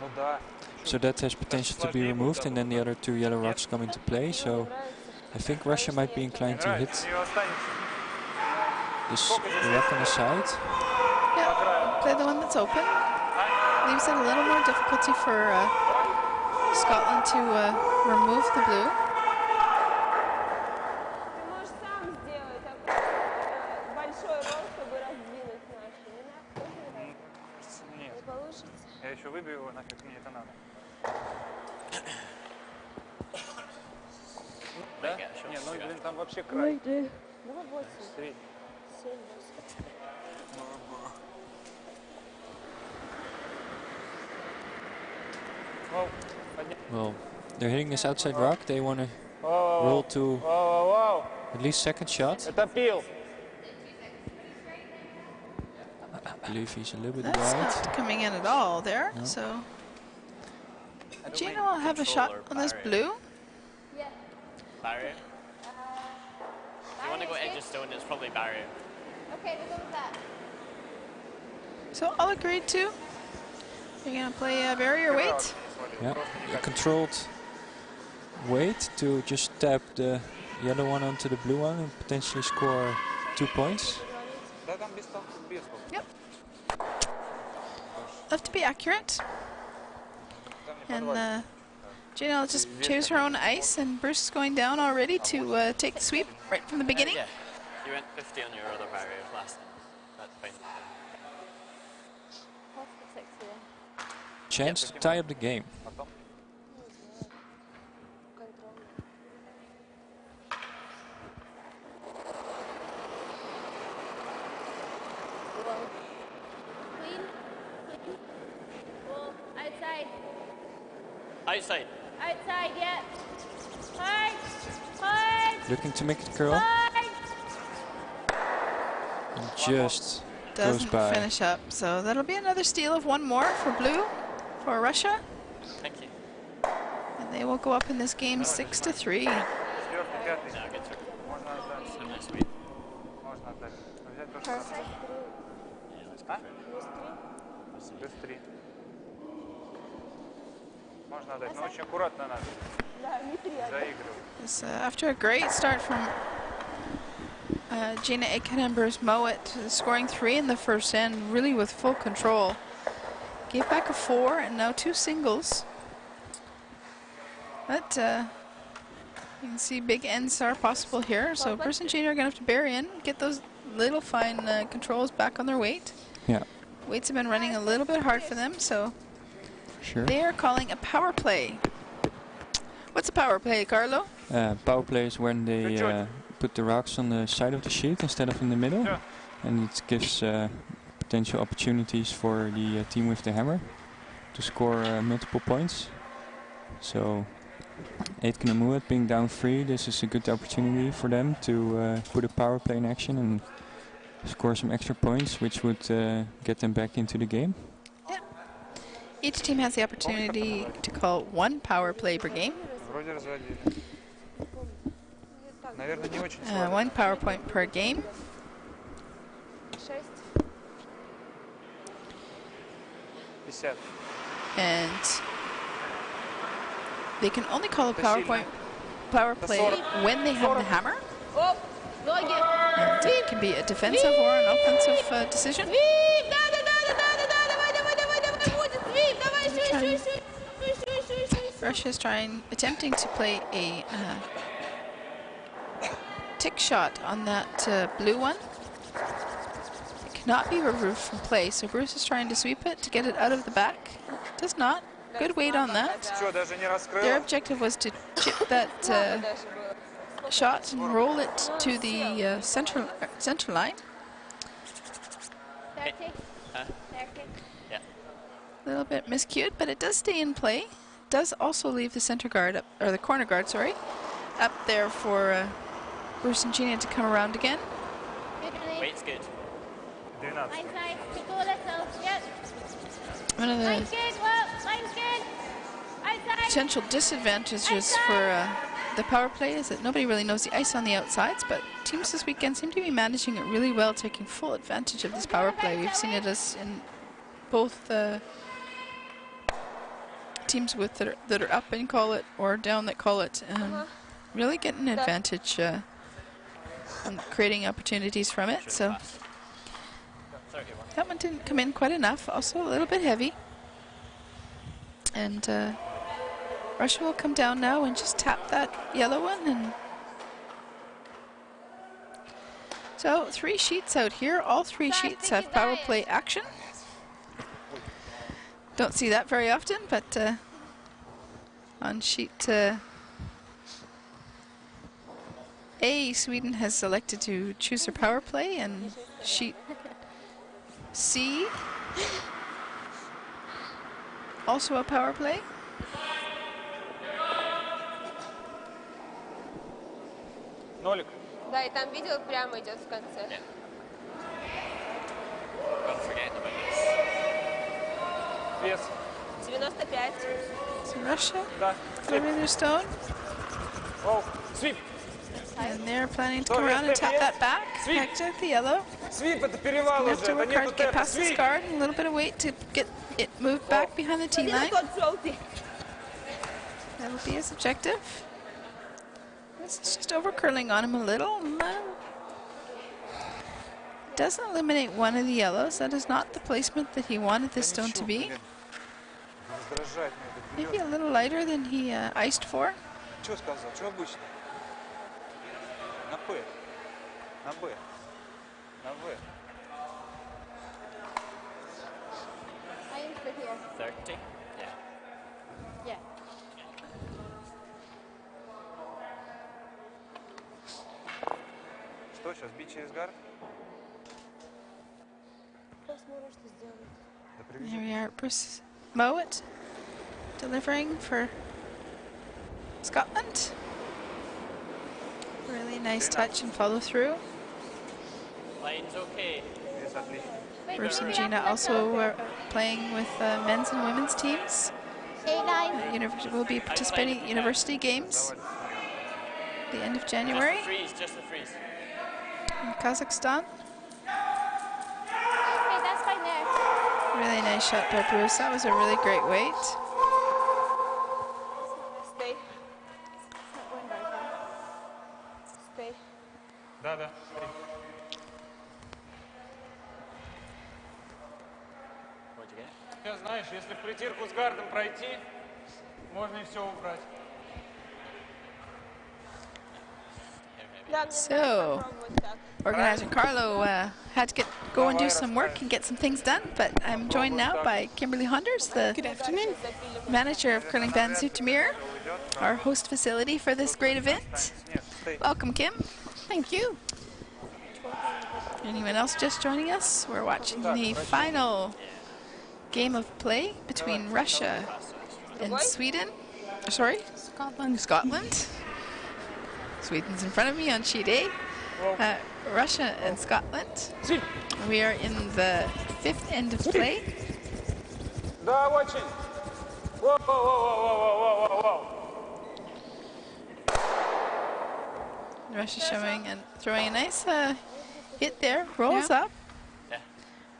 Ну да. So that has potential to be removed, and then the other two yellow rocks come into play. So I think Russia might be inclined to hit Нравится, её останется. this rock on the side. Yeah, play the one that's open. Leaves it a little more difficulty for Scotland to remove the blue. Ты можешь сам сделать большой ролл, чтобы раздвинуть наши. Нет, Не получится. я еще выбью его, нафиг мне это надо. Да? Make it a shot. Не, ну блин, там вообще край. Давай 8, Средний. 7, 8. Воу, подня- Well, they're hitting this outside rock. They want to Воу, roll to воу, воу. at least second shot. Это пил. I believe he's a little bit That's wide. not coming in at all there. No. So I don't Gino mind will have a control shot or on this barrier. blue. Yeah. Barrier. If you want to go edge of stone, it's probably barrier. Okay, we'll go with that. So all agreed to. You're going to play a barrier weight. Yeah, a controlled weight to just tap the yellow one onto the blue one and potentially score 2 points. Да там без толку, без толку. Yep. Love to be accurate. Там не And подвалится. Gino will just choose her own ice, and Bruce is going down already to take the sweep right from the beginning. Yeah. You went 50 on your other barrier last time. That's fine. Pass the 60 then. Chance to tie up the game. Потом. Whoa. Clean. Clean. Whoa. Outside. Outside. Outside, yeah. Hard. Hard. Looking to make it curl. Hard. And just goes Doesn't by. finish up. So that'll be another steal of one more for blue for Russia. Thank you. And they will go up in this game 6-3. 4-й, 5-й. Now get her. Можно отдать. So nice sweep. Можно отдать. Но взять то, что надо. Yeah, let's go А? for it. Плюс 3. Можно отдать, но очень аккуратно надо. Да, не 3, а Заигрывать. This, after a great start from Gina Aitken and Mouat scoring 3 in the first end, really with full control. Gave back a 4 and now 2 singles. But you can see big ends are possible here. So Bruce and Gina are going to have to bear in, get those little fine controls back on their weight. Yeah. Weights have been running a little bit hard for them, so Sure. they are calling a power play. What's a power play, Carlo? Power play is when they put the rocks on the side of the sheet instead of in the middle. Yeah. And it gives potential opportunities for the team with the hammer to score multiple points. So Aitken and Mouat being down 3, this is a good opportunity for them to put a power play in action and score some extra points, which would get them back into the game. Each team has the opportunity to call 1 power play per game. Вроде разводили. Наверное, не очень сложно. 1 power point per game. 6. 50. And they can only call a power play when they have the hammer. Оп, ноги. And it can be a defensive or an offensive decision. Свип, давай, будет, свип, давай, свип. Russia's attempting to play a tick shot on that blue one. It cannot be removed from play, so Bruce is trying to sweep it to get it out of the back. Does not. Good weight on that. Что, даже не раскрыла? Their objective was to chip that shot and roll it to the center line. 30. Huh? 30. Yeah. A little bit miscued, but it does stay in play. Does also leave the center guard up, or the corner guard, sorry, up there for Bruce and Gina to come around again. Good release. Weight's good. 12. Line side. Keep go a little. Yep. One of the Line's good. Well, line's good. Outside. potential disadvantages for the power play is that nobody really knows the ice on the outsides, but teams this weekend seem to be managing it really well, taking full advantage of this power play. We've seen it as in both teams with that are up and call it, or down that call it, really getting an advantage and creating opportunities from it. So that one didn't come in quite enough, also a little bit heavy. And Russia will come down now and just tap that yellow one. And so 3 sheets out here. All 3 sheets have power play action. Don't see that very often, but on sheet A, Sweden has elected to choose their power play, and sheet C, also a power play. Нолик. Да, и там видел, прямо идет в конце. Don't forget about this. Вес. 95. So Russia, Да. clearing their stone, Оу. Свип. and they're planning to come around and tap that back, back to the yellow. Свип, это перевал They have уже. to Это work hard нету to get темпа. past this Свип. guard and a little bit of weight to get it moved back behind the T Где line. тот желтый? That'll be his objective. This is just over curling on him a little. Doesn't eliminate one of the yellows. That is not the placement that he wanted this stone to be. Раздражает меня это Maybe берет. a little lighter than he iced for. Что сказал? Что обычно? На П. На Б. На В. Lines for here. 30? Yeah. Yeah. Что сейчас? Бить через гард? Посмотрим, что сделает. Да There привези. we are. Bruce Mouat delivering for Scotland. Really nice touch and follow through. Line's okay. Вес отлично. Wait, Bruce and maybe Gina after also that. playing with men's and women's teams. 8-9. Will be participating in university games at the end of January Just the freeze. in Kazakhstan. Okay, that's fine there. Really nice shot by Bruce. That was a really great weight. Stay. It's not going very far. Stay. Да, да. Хотя, знаешь, если притирку с гардом пройти, можно и все убрать. Да, мне So, надо попробовать так. organizer Carlo had to go and do some work and get some things done, but I'm joined now by Kimberly Honders, the Good afternoon. manager of Curling Band Zoetermeer, our host facility for this great event. Welcome, Kim. Thank you. Anyone else just joining us? We're watching the final game of play between Russia and Sweden. Sorry, Scotland. Sweden's in front of me on sheet A. Russia and Scotland. We are in the 5th end of play. Да, очень. Воу. Russia showing and throwing a nice hit there. Rolls up. Yeah.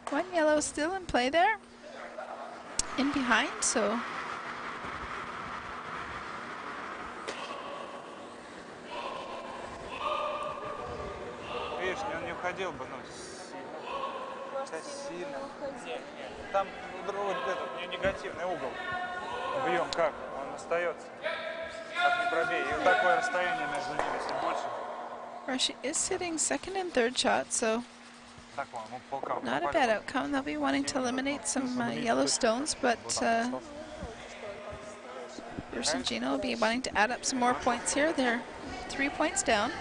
One yellow still in play there. In behind, so Видишь, он не уходил бы, но сильно. Там вот этот негативный угол. Бьем как? Он остается. Как не пробей. И вот такое расстояние между ними, если больше. Russia is sitting 2nd and 3rd shot, so Так, ладно, полкам. not a bad outcome. They'll be wanting to eliminate some yellow stones, but Bruce and Gino will be wanting to add up some more points here. They're 3 points down.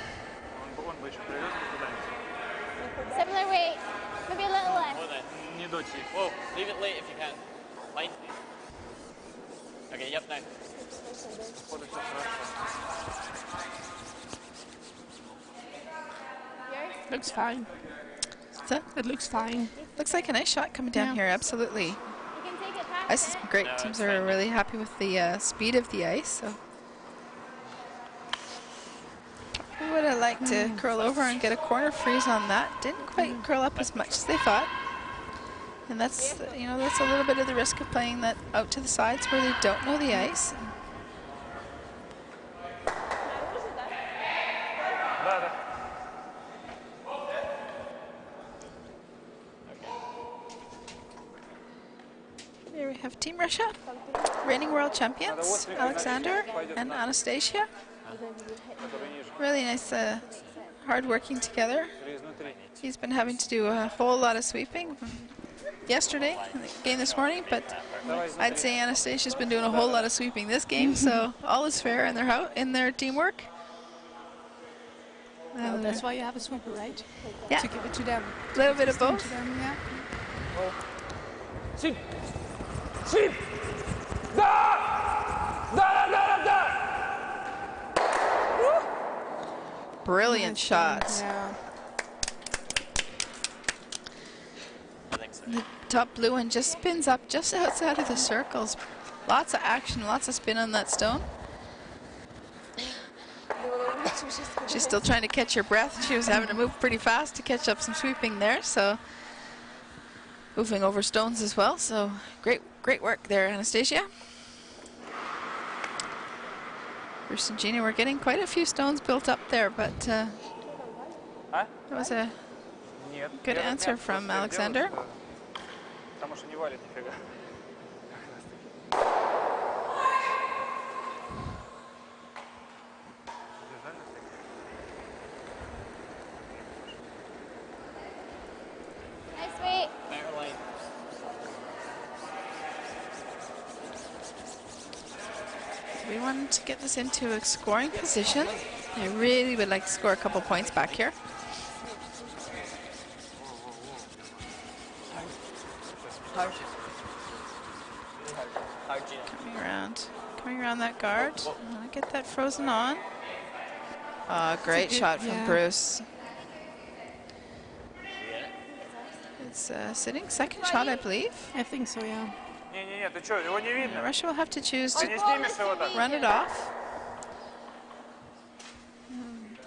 Он бы еще привез куда-нибудь. Similar weight, maybe a little less. Whoa then. Не до чьих. Whoa, leave it late if you can. Line. Okay, yep, now. Походу, все хорошо. Looks fine. So, It looks fine. looks like a nice shot coming down here, absolutely. You can take it past Ice has been great. No, Teams it's are fine. really happy with the speed of the ice. So we would have liked to curl over and get a corner freeze on that. Didn't quite curl up as much as they thought. And that's, that's a little bit of the risk of playing that out to the sides where they don't know the ice. Да, да. Here we have Team Russia, reigning world champions, Alexander and Anastasia. Really nice, hard working together. He's been having to do a whole lot of sweeping yesterday, in the game this morning, but I'd say Anastasia's been doing a whole lot of sweeping this game, so all is fair in their teamwork. Well, that's why you have a sweeper, right? Yeah, To give it to them. a little bit of Give it both. to them, yeah. Сип! Сип! Да! Brilliant shots. Yeah. I think so. The top blue one just spins up just outside of the circles. Lots of action, lots of spin on that stone. She's still trying to catch her breath. She was having to move pretty fast to catch up some sweeping there, so moving over stones as well. So great work there, Anastasia. Bruce and Gina were getting quite a few stones built up there, but А? that was a Нет. good Первый answer мяч from просто Alexander. делают, потому что не валит нифига. Nice weight. Better line. We wanted to get this into a scoring position. I really would like to score a couple points back here. Hard, Gina. Coming around that guard. I want to get that frozen on. Great good- shot from yeah. Bruce. Yeah. It's sitting second shot, I believe. I think so, yeah. Не-не-не, ты что, его не видно? Russia will have to choose Ты to не снимешь его так? run it off.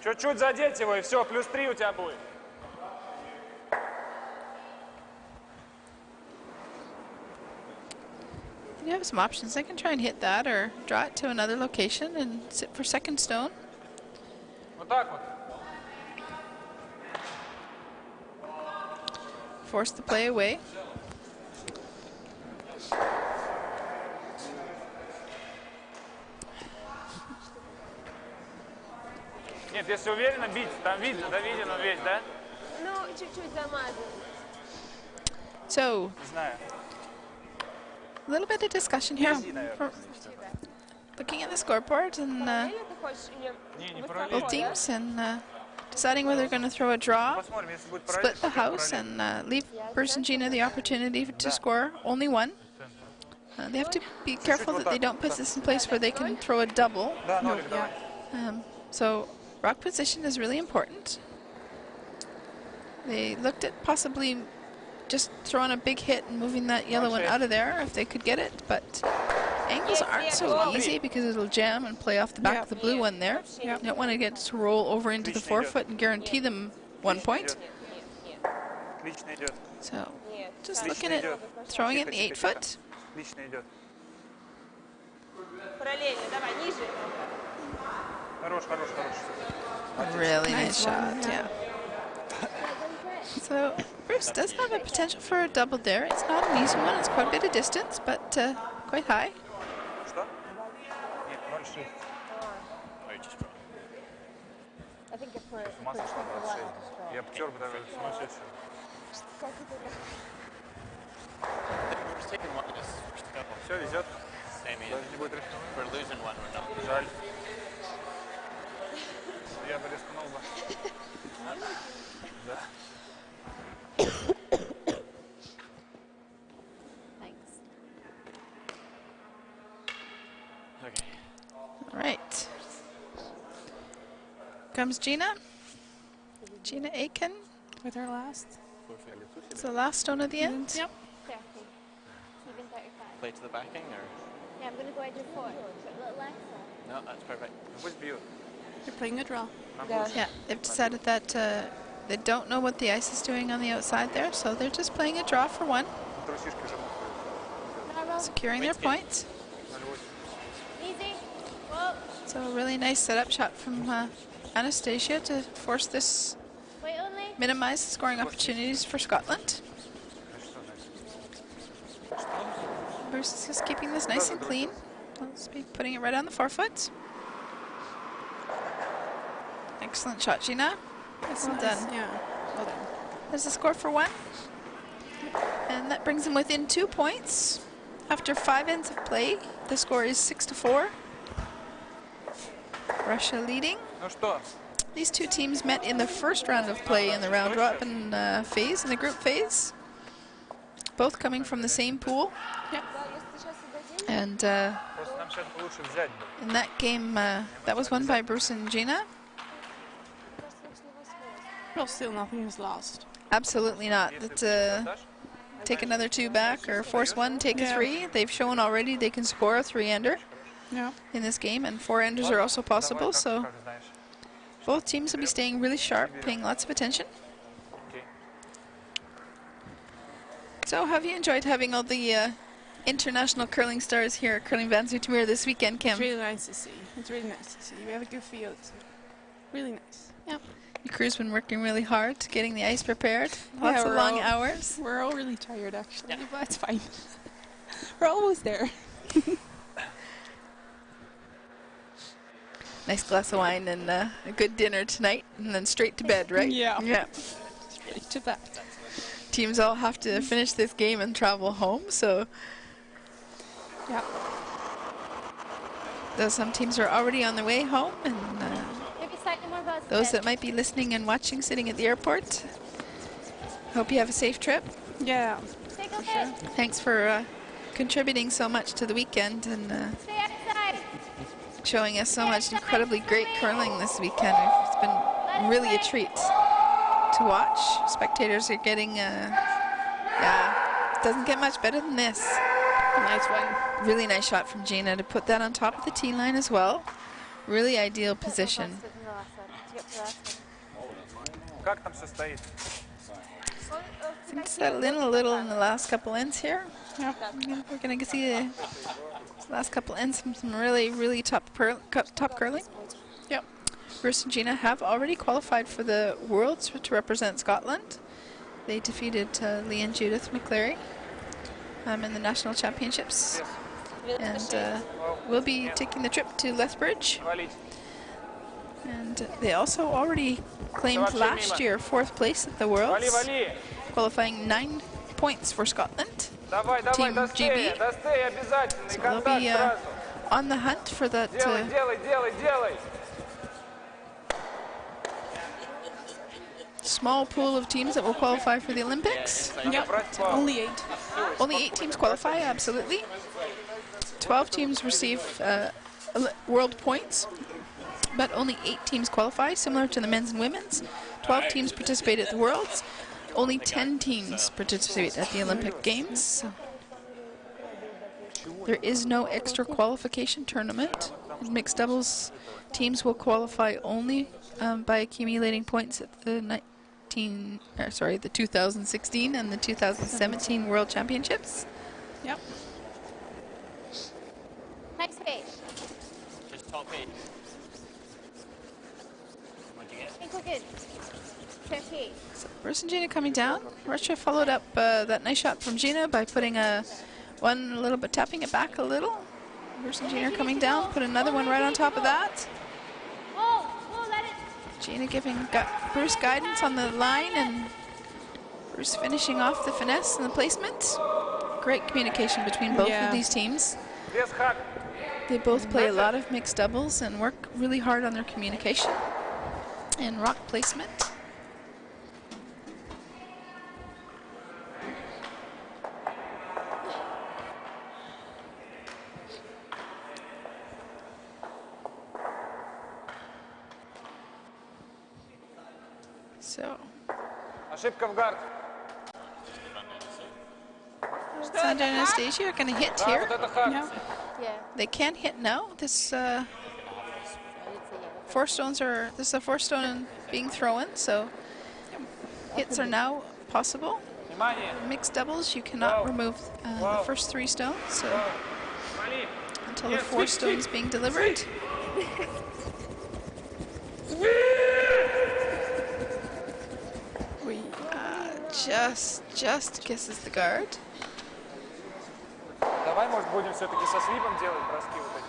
Чуть-чуть задеть его, и все, +3 у тебя будет. You have some options. They can try and hit that or draw it to another location and sit for second stone. Вот так вот. Force the play away. Нет, если уверенно бить, там видно, да, виден он весь, да? Ну, чуть-чуть замазан. So, Не знаю. a little bit of discussion here. Изи, наверное. Looking at the scoreboard and Параллельно ты хочешь или Не высоко, параллельно. both да? teams and deciding whether they're going to throw a draw, Посмотрим, если будет split the параллельно. house, and leave Bruce and Gina the opportunity to score only one. They have to be careful that they don't put this in place where they can throw a double. Да, нолик, давай. So rock position is really important. They looked at possibly just throwing a big hit and moving that yellow one out of there if they could get it, but angles aren't so easy because it'll jam and play off the back of the blue one there. You don't want to get to roll over into the forefoot and guarantee them 1 point. Отлично идет. So Нет. just looking at throwing it in the 8 foot. Отлично идет. Параллельно, давай, ниже. Хорош, хорош, хорош. Really nice shot, yeah. So Bruce does have a potential for a double there. It's not an easy one. It's quite a bit of distance, but quite high. Что? Нет, 0,6. Or just draw. I think if we're С ума сошла 26. Я птер бы даже сумасшедший. We're just taking one. Just go. Все, везет. Same Даже не будет рискнуть. We're losing one. We're not. Жаль. Я бы рискнул бы. Да. Thanks. Okay. All right. Comes Gina. Gina Aitken with her last. It's the last stone of the end. Yep. 30. Even 35. Play to the backing or? Yeah, I'm going to go edge of 4. A little less. No, that's perfect. Пусть бьют. You're playing a draw. Да. Yeah, they've decided that they don't know what the ice is doing on the outside there, so they're just playing a draw for one, Трусишки уже могут. securing their points. 0,8. Easy. Whoa. So a really nice setup shot from Anastasia to force this, Wait only. minimize the scoring opportunities for Scotland. Bruce is just keeping this nice and clean. Let's be putting it right on the forefoot. Excellent shot, Gina. Well done. Yeah, well done. There's a score for one. And that brings them within 2 points. After 5 ends of play, the score is 6-4. Russia leading. Ну что? These two teams met in the first round of play in the round robin phase, in the group phase. Both coming from the same pool. Да, если сейчас отдадим, And Просто нам сейчас лучше взять бы. in that game, that was won by Bruce and Gina. кажется, лучше на 8. Well, still nothing is lost. Absolutely not. Если That, ты сейчас отдашь, take another 2 back or force one, take a 3. They've shown already they can score a 3-ender Yeah. in this game, and 4-enders are also possible. давай, So как знаешь. both teams will be staying really sharp, paying lots of attention. Окей. So have you enjoyed having all the international curling stars here at Curling Van Zoetermeer this weekend, Kim? It's really nice to see. It's really nice to see. We have a good field. Really nice. Your crew's been working really hard, getting the ice prepared. Lots of we're long all- hours. We're all really tired, actually, but it's fine. We're almost there. Nice glass of wine and a good dinner tonight, and then straight to bed, right? Yeah. Yeah. Straight to that. Teams all have to finish this game and travel home, so Yeah. though some teams are already on their way home, and Maybe slightly more buzz. those that might be listening and watching sitting at the airport, hope you have a safe trip. Yeah. Take a bit. Thanks for contributing so much to the weekend and Stay outside. showing us so much incredibly great curling this weekend. It's been really a treat to watch. Spectators are getting, doesn't get much better than this. Nice one. Really nice shot from Gina to put that on top of the tee line as well. Really ideal position. Как там все стоит? Things settled in a little in the last couple ends here. Yeah. We're going to see the last couple ends some really, really top curling. Yep. Bruce and Gina have already qualified for the Worlds to represent Scotland. They defeated Lee and Judith McCleary in the national championships. And we'll be taking the trip to Lethbridge Валить. And they also already claimed last year 4th place at the Worlds, qualifying 9 points for Scotland. Давай, давай, Team достей, GB. достей обязательно. So И they'll контакт be сразу. on the hunt for that Делай, делай, делай, делай. small pool of teams that will qualify for the Olympics. Yep. Only 8. Only 8 teams qualify, absolutely. 12 teams receive world points, but only 8 teams qualify, similar to the men's and women's. 12 teams participate at the Worlds. Only 10 teams participate at the Olympic Games. So there is no extra qualification tournament. Mixed doubles teams will qualify only by accumulating points at the 2016 and the 2017 World Championships. Yep. Next page. Just top 8. What'd you get? I think we're good. 38. So Bruce and Gina coming down. Russia followed up that nice shot from Gina by putting one a little bit, tapping it back a little. Bruce and Gina are coming down, put another one right on top of that. Oh, let it. Gina giving Bruce guidance on the line, and Bruce finishing off the finesse and the placement. Great communication between both of these teams. Без хак. They both play a lot of mixed doubles and work really hard on their communication and rock placement. So, Ошибка в гард. Sandra and Anastasia are going to hit Да, here. вот это хак. Yeah. Yeah. They can hit now. This I did say yeah. this is a 4-stone being thrown, so hits are now possible. Внимание. Mixed doubles, you cannot remove the first 3 stones, so Вали. until the 4 stones being delivered. Just kisses the guard. Давай, может, будем все-таки со свипом делать броски вот эти.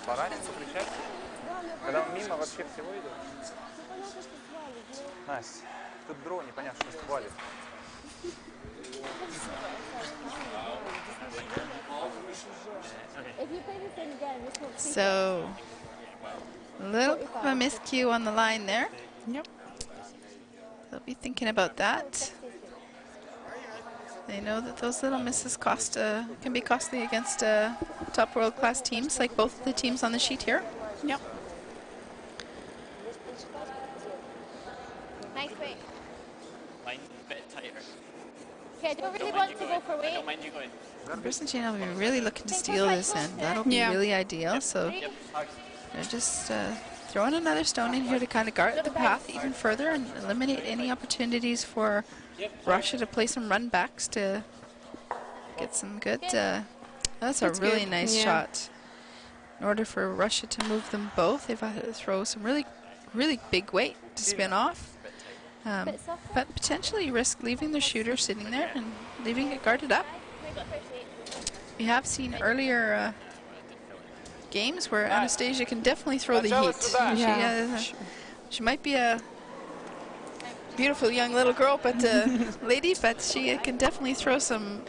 Пораниться, включать. Когда он мимо вообще всего идет. Настя, тут дро, непонятно, что свалит. So, a little bit of a miscue on the line there. Yep. They'll be thinking about that. They know that those little misses can be costly against top world-class teams, like both of the teams on the sheet here. Yep. Nice weight. Line a bit tighter. Okay, I don't really want to go for I weight. don't mind you going. Bruce and Gina will be really looking to steal this, and that'll be really ideal. So they're just throwing another stone in here to kind of guard the path even further and eliminate any opportunities for Russia to play some run backs to get some good. That's a really nice shot. In order for Russia to move them both, they've had to throw some really big weight to spin off. But potentially risk leaving the shooter sitting there and leaving it guarded up. We have seen earlier games where Anastasia can definitely throw the heat. Yeah. She might be a beautiful young little girl, but lady, but she can definitely throw some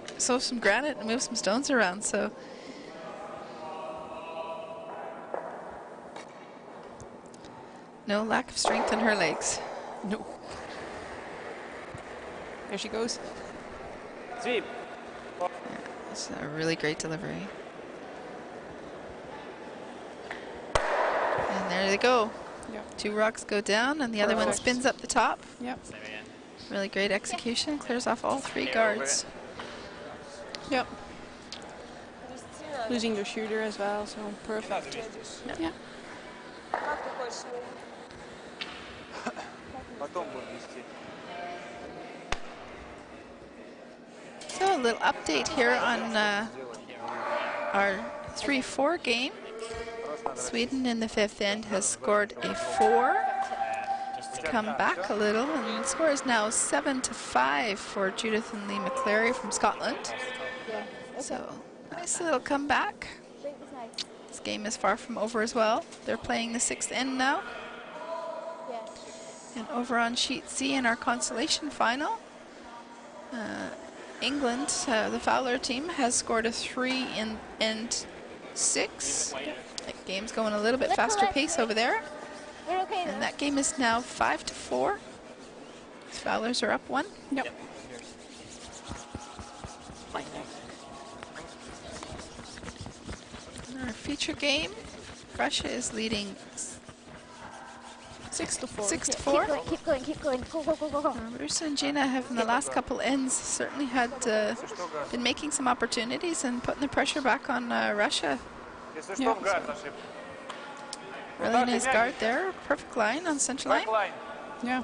granite and move some stones around. So. No lack of strength in her legs. No. There she goes. Sweep. It's a really great delivery. And there they go. Yep. 2 rocks go down, and the other one Perfect. spins up the top. Yep. Same again. Really great execution. Clears off all 3 guards. Yep. Losing their shooter as well, so perfect. Yeah. Потом будем вести. So a little update here on our 3-4 game. Sweden in the 5th end has scored a 4. To come back a little, and the score is now 7-5 for Judith and Lee McClary from Scotland. So nice little comeback. This game is far from over as well. They're playing the 6th end now. Yes. And over on sheet C in our consolation final, England, the Fowler team, has scored a 3 in end 6. That game's going a little bit faster pace over there. You're okay And that game is now 5-4. Fowlers are up 1. Yep. In our feature game, Russia is leading 6-4. 6-4. Keep going, keep going. Go, go, go, go, go. Bruce and Gina have in the last couple ends certainly had been making some opportunities and putting the pressure back on Russia. Если что, в гард ошибка. Really nice guard there. Perfect line on central line. Бэклайн. Yeah.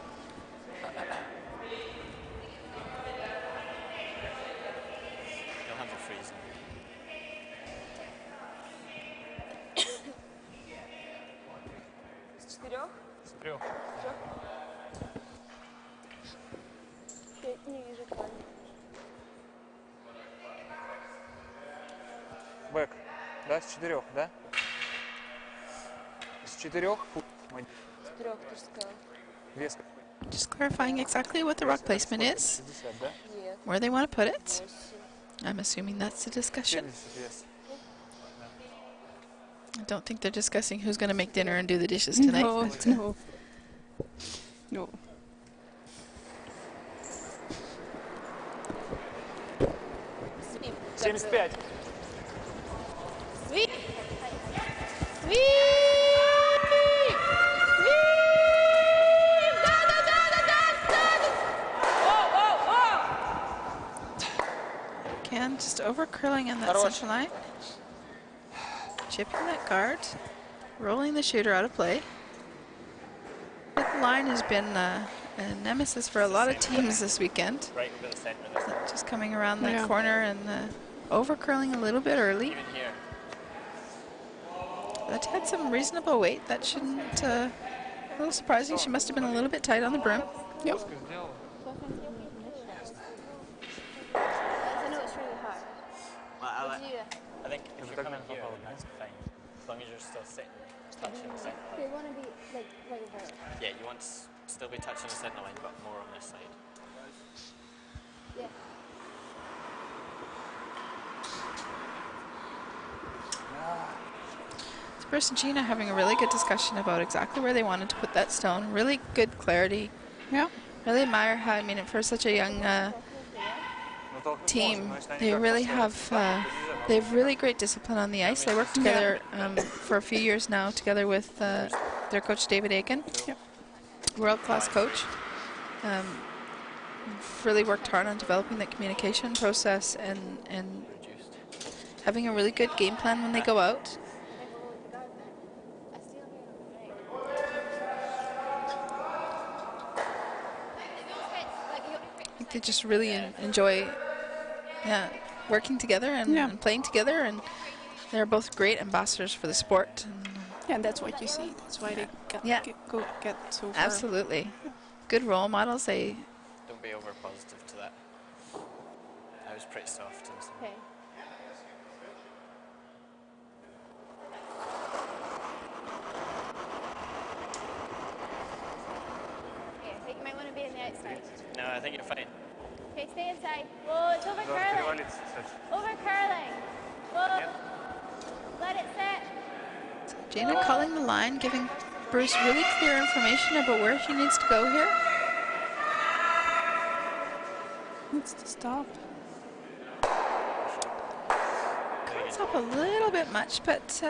You'll have a freeze. С 4? С 3. Я не вижу клан. Бэк. Да, с 4, да? С 4. С 3 ты же сказал. Вес. Just clarifying exactly what the rock placement is, 60, да? Нет. where they want to put it. 8. I'm assuming that's the discussion. 70 вес. I don't think they're discussing who's going to make dinner and do the dishes tonight. No, but, no. No. Свип. 75. Sweep! Sweep! Sweep! Again, just over curling in that central line. Chipping that guard. Rolling the shooter out of play. The line has been a nemesis for a lot of teams this weekend. Right over the centre this time. Just coming around that Yeah. corner and over curling a little bit early. Even here. That had some reasonable weight. That shouldn't. A little surprising. She must have been a little bit tight on the brim. Yep. I know it's really hard. Well, What do you do? I think if you're coming here, that's fine. As long as you're still sitting, touching the centre They line. want to be like right over it. Yeah, you want to still be touching the centre line, but more on this side. Yeah. Bruce and Gina having a really good discussion about exactly where they wanted to put that stone. Really good clarity. Yeah. Really admire how, I mean, for such a young team, they really have, they have really great discipline on the ice. They work together for a few years now, together with their coach David Aitken, world-class coach. Really worked hard on developing that communication process and having a really good game plan when they go out. I think they just really enjoy working together and playing together, and they're both great ambassadors for the sport. Yeah, that's what you see. That's why they get so far. Absolutely. Good role models. They Don't be over positive to that. I was pretty soft. Okay. Okay, I think you might want to be on the outside. No, I think you're fine. Okay, stay inside. Whoa, it's over Надо curling. перевалиться, кстати. Over curling. Whoa. Let it sit. Gina calling the line, giving Bruce really clear information about where he needs to go here. Needs to stop. It's up a little bit much, but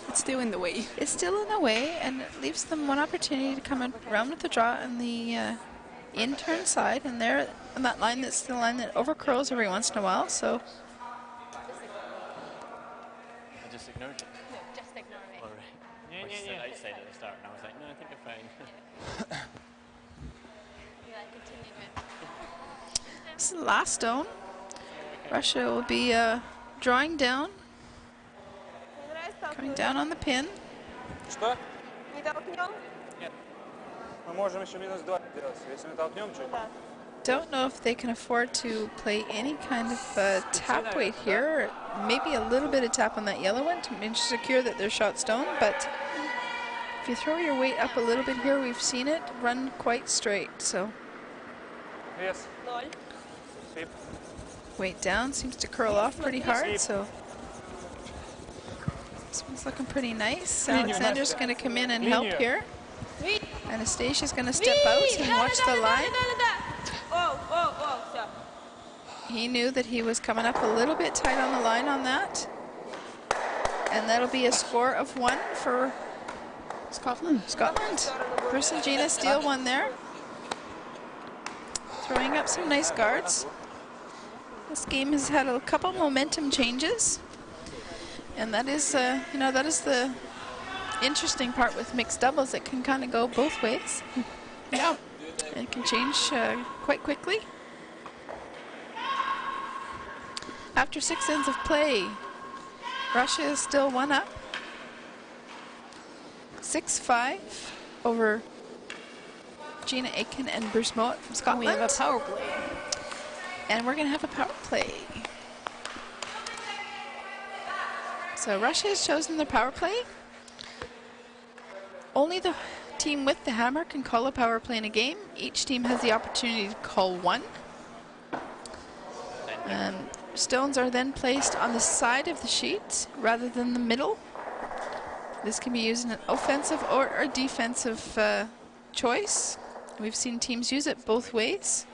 It's still in the way. it's still in the way, and it leaves them one opportunity to come around with the draw on the in-turn side, and they're on that line that's the line that overcurls every once in a while, so I just ignored it. No, just ignore me. All right. Which said outside at the start, and I was like, no, I think you're fine. Yeah, continue with. this is the last stone. Russia will be drawing down, coming down on the pin. Что? Не толкнем? Мы можем еще -2 сделать. Если мы толкнем чуть. Да. don't know if they can afford to play any kind of tap weight here. Maybe a little bit of tap on that yellow one to secure that their shot's stone, but if you throw your weight up a little bit here, we've seen it run quite straight. So Вес. 0. Свип. weight down seems to curl off pretty hard. So this one's looking pretty nice. Alexander's going to come in and help here. Anastasia's going to step out and watch the line. Все. He knew that he was coming up a little bit tight on the line on that. And that'll be a score of 1 for Scotland. Bryzgalova steal one there. Throwing up some nice guards. This game has had a couple momentum changes. And that is, that is the interesting part with mixed doubles. It can kind of go both ways. Yeah. It can change quite quickly. After 6 ends of play, Russia is still 1 up. 6-5 over Gina Aitken and Bruce Mouat from Scotland. We have a power play. And we're going to have a power play. So Russia has chosen their power play. Only the team with the hammer can call a power play in a game. Each team has the opportunity to call 1. Stones are then placed on the side of the sheet rather than the middle. This can be used in an offensive or a defensive choice. We've seen teams use it both ways.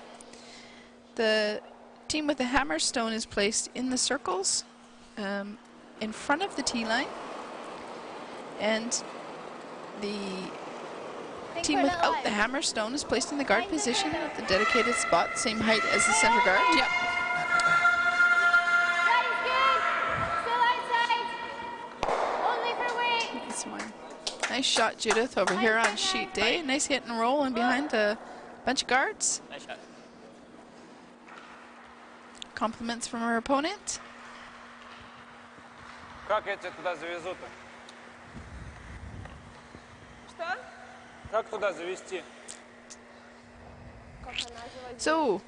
The team with the hammer stone is placed in the circles in front of the tee line. And the team without the hammer stone is placed in the guard position at the dedicated spot, same height as the center guard. Yep. Nice shot, Judith, over here on sheet day. Nice hit and roll and behind a bunch of guards. Nice shot. Compliments from her opponent. Как эти туда завезут-то? Что? Как туда завести? So,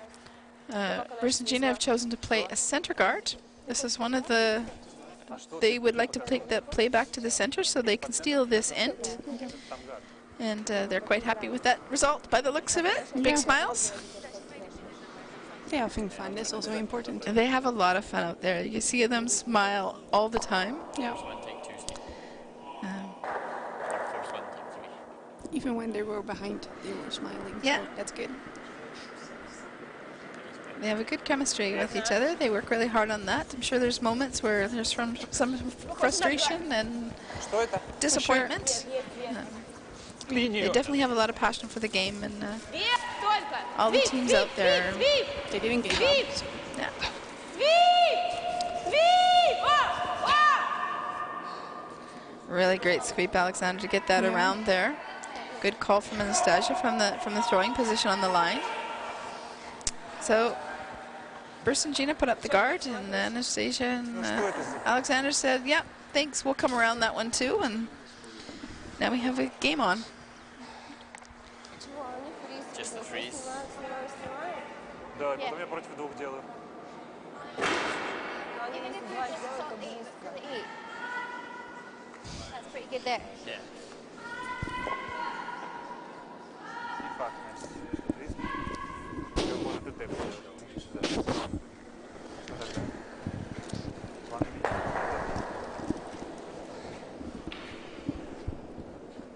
Bruce and Gina have chosen to play a center guard. This is one of the... They would like to take the play back to the center so they can steal this end. And they're quite happy with that result by the looks of it. Big smiles. They're having fun. That's also important. And they have a lot of fun out there. You see them smile all the time. Yeah. First 1, take 2, Steve. Or first 1, take 3. Even when they were behind, they were smiling. Yeah. So that's good. They have a good chemistry with each other. They work really hard on that. I'm sure there's moments where there's some frustration and Что это? disappointment. They definitely have a lot of passion for the game, and all the teams out there. They didn't give up. So. Yeah. Really great sweep, Alexander, to get that around there. Good call from Anastasia from the throwing position on the line. So, Bruce and Gina put up the guard, and Anastasia and Alexander said, yeah, thanks, we'll come around that one too, and now we have a game on. Just the freeze. Да, потом я против 2 делаю. That's pretty good there. Yeah. Не факт, значит. Я может и тэп сделать.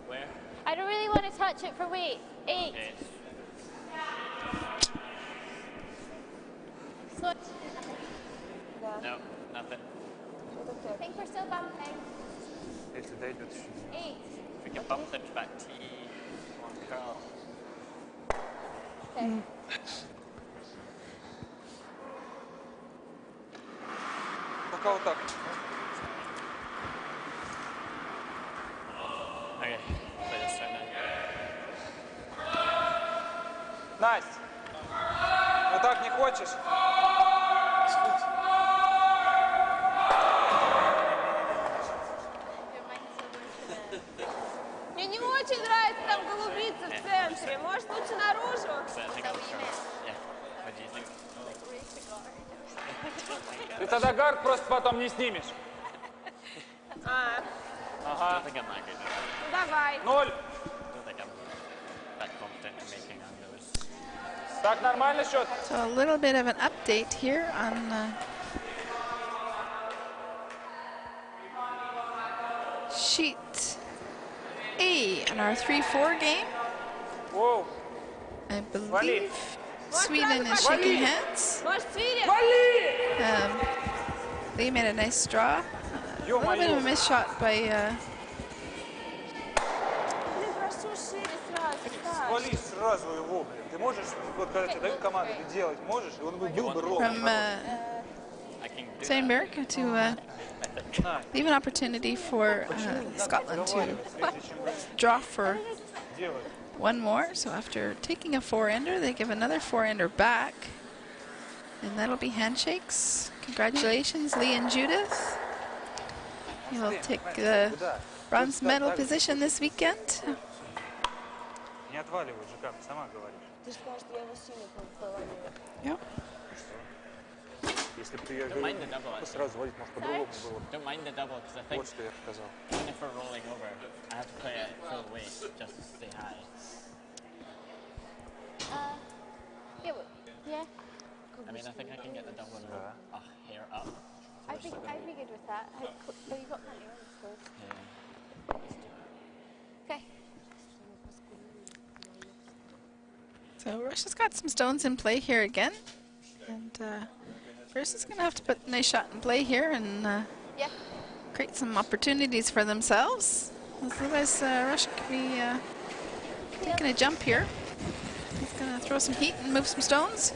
Where? I don't really want to touch it for weight. 8. Okay. So No, nothing. I think we're still bumping. Если дойдет еще. 8. If we can bump them back T on curl. Okay. Пока вот так. Okay, play this turn now. Настя, ну так не хочешь? Мне не очень нравится там голубица в центре. Может, лучше наружу? So I think I'll curl. Yeah. тогда гард просто потом не снимешь. А, I don't think I'm that good. ну давай. 0. I don't think I'm that competent in making angles. Так, нормально счет? So a little bit of an update here on sheet A in our 3-4 game. Воу. I believe Sweden is shaking hands. Может, Свири? They made a nice draw. A little bit of a miss shot by Блин, прошу шире сразу, Саш. Свали сразу его, блин. Ты можешь, вот когда тебе дают команду, ты делать можешь? И он бы бил бы ровно. from I can do that. Steinberg to leave an opportunity for Scotland to draw for Делай. one more. So after taking a 4-ender, they give another 4-ender back. And that'll be handshakes. Congratulations, Lee and Judith. You'll take the bronze medal position this weekend. Не отваливай же, как сама говоришь. Ты же сказала, что я его сильно половила. Yep. Если бы ты, я Don't mind the говорю, double, сразу водить, может, по-другому было. Don't mind the double, because I think Вот что я сказал. even if we're rolling over, I have to play it full weight just to stay high. Yeah. I mean, I think I can get the double and roll a hair up. So I'd there's be, like a I'd be good with that. But you've got plenty of room, I suppose. yeah. Okay. So Russia's got some stones in play here again. And Bruce is going to have to put a nice shot in play here and Yeah. create some opportunities for themselves. Otherwise, Russia could be taking a jump here. He's going to throw some heat and move some stones.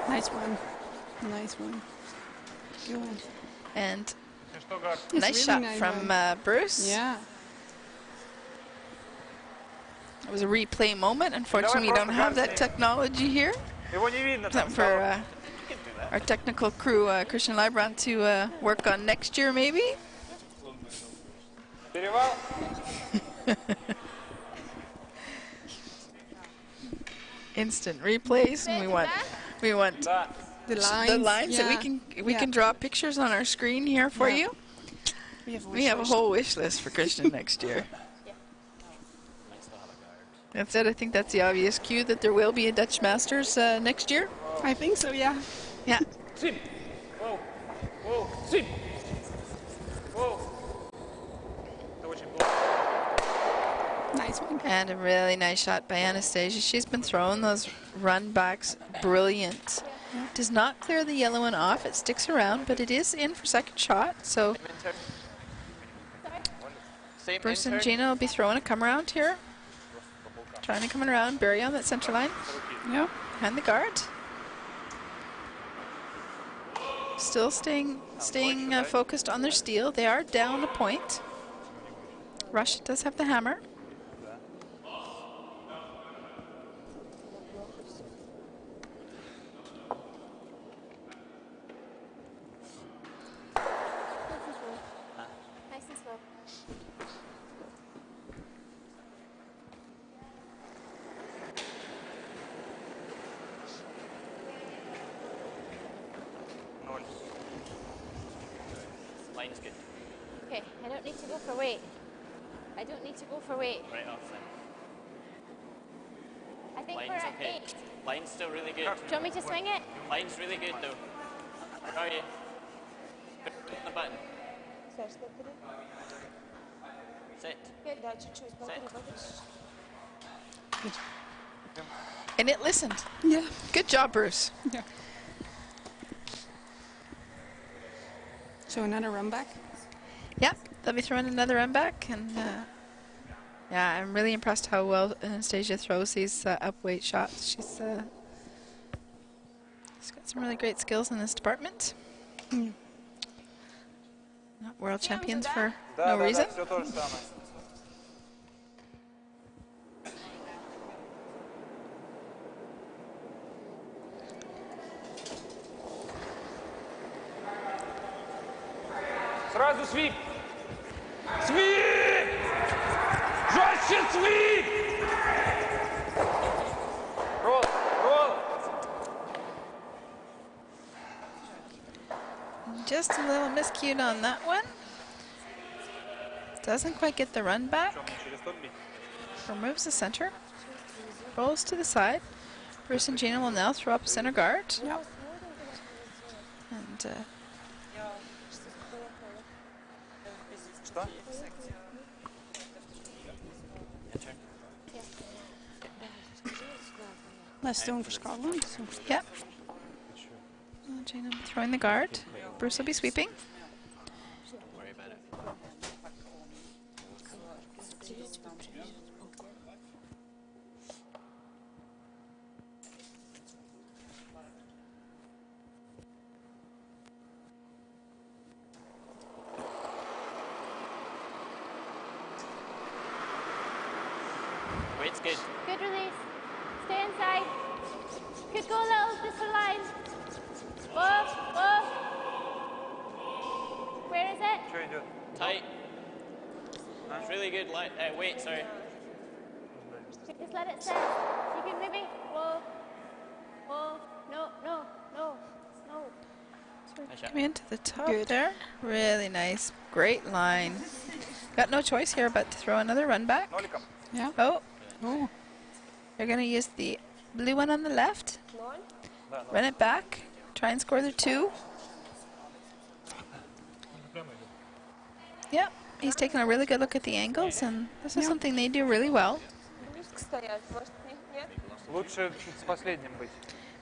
Nice one. Nice one. Good one. And Ну что, Гар? It's nice really shot nice from one. Bruce. Yeah. It was a replay moment. Unfortunately, we don't have that technology here. Его не видно там. Except for our technical crew, Christian Leibrandt, to work on next year, maybe. Перевал. Instant replays, and we want Да. The the lines that yeah. we can draw pictures on our screen here for Yeah. you. We have We have a whole wish list for Christian next year. Might still have a guard. That's it. I think that's the obvious cue that there will be a Dutch Masters next year. I think so, yeah. Yeah. Сип. Воу. Воу. Сип. Воу. Это очень плохо. Nice one. And a really nice shot by Anastasia. She's been throwing those run backs brilliant. Does not clear the yellow one off. It sticks around, but it is in for second shot. So Same Bruce and intern. Gina will be throwing a come around here. Trying to come around, bury on that center line. Yeah. And the guard. Still staying focused on their steal. They are down a point. Russia does have the hammer. Nice and slow. Ноль. Line's good. Okay, I don't need to go for weight. I don't need to go for weight. Right off then. I think we're Line's at okay. 8. Line's still really good. Do you want me to swing it? Line's really good though. How are you? Put the button. Саш, смотри. Sit. Да, чуть-чуть. Смотри, смотри. And it listened. Yeah. Good job, Bruce. Yeah. So another run back. Yep, they'll be throwing another run back. And yeah, I'm really impressed how well Anastasia throws these up-weight shots. She's got some really great skills in this department. Not world champions for Да, no да, reason. да, все то же самое. Сразу свип! Свип! Жестче свип! Ролл! just a little miscued on that one. Doesn't quite get the run back. Что, мне через тот бить? Removes the center. Rolls to the side. Bruce and Gina will now throw up a center guard. And Что? Your turn. Last stone for Scotland. So. yep. Gina throwing the guard. Bruce will be sweeping. Don't worry about it. Wait's good. Good release. Stay inside. Could go a little just for line. Whoa, whoa. Where is it? Что идет? Tight. It's really good. Wait, sorry. Just let it sit. You can maybe. Whoa. Whoa. No, no, no, no. Nice shot. Coming into the top there. Really nice. Great line. Got no choice here but to throw another run back. Ноликом. Yeah. Oh, Oh. they're going to use the blue one on the left. Да, Run it back. Try and score the 2. Yep. He's taking a really good look at the angles, and this is something they do really well. Стоять, может, нет? Лучше с последним быть.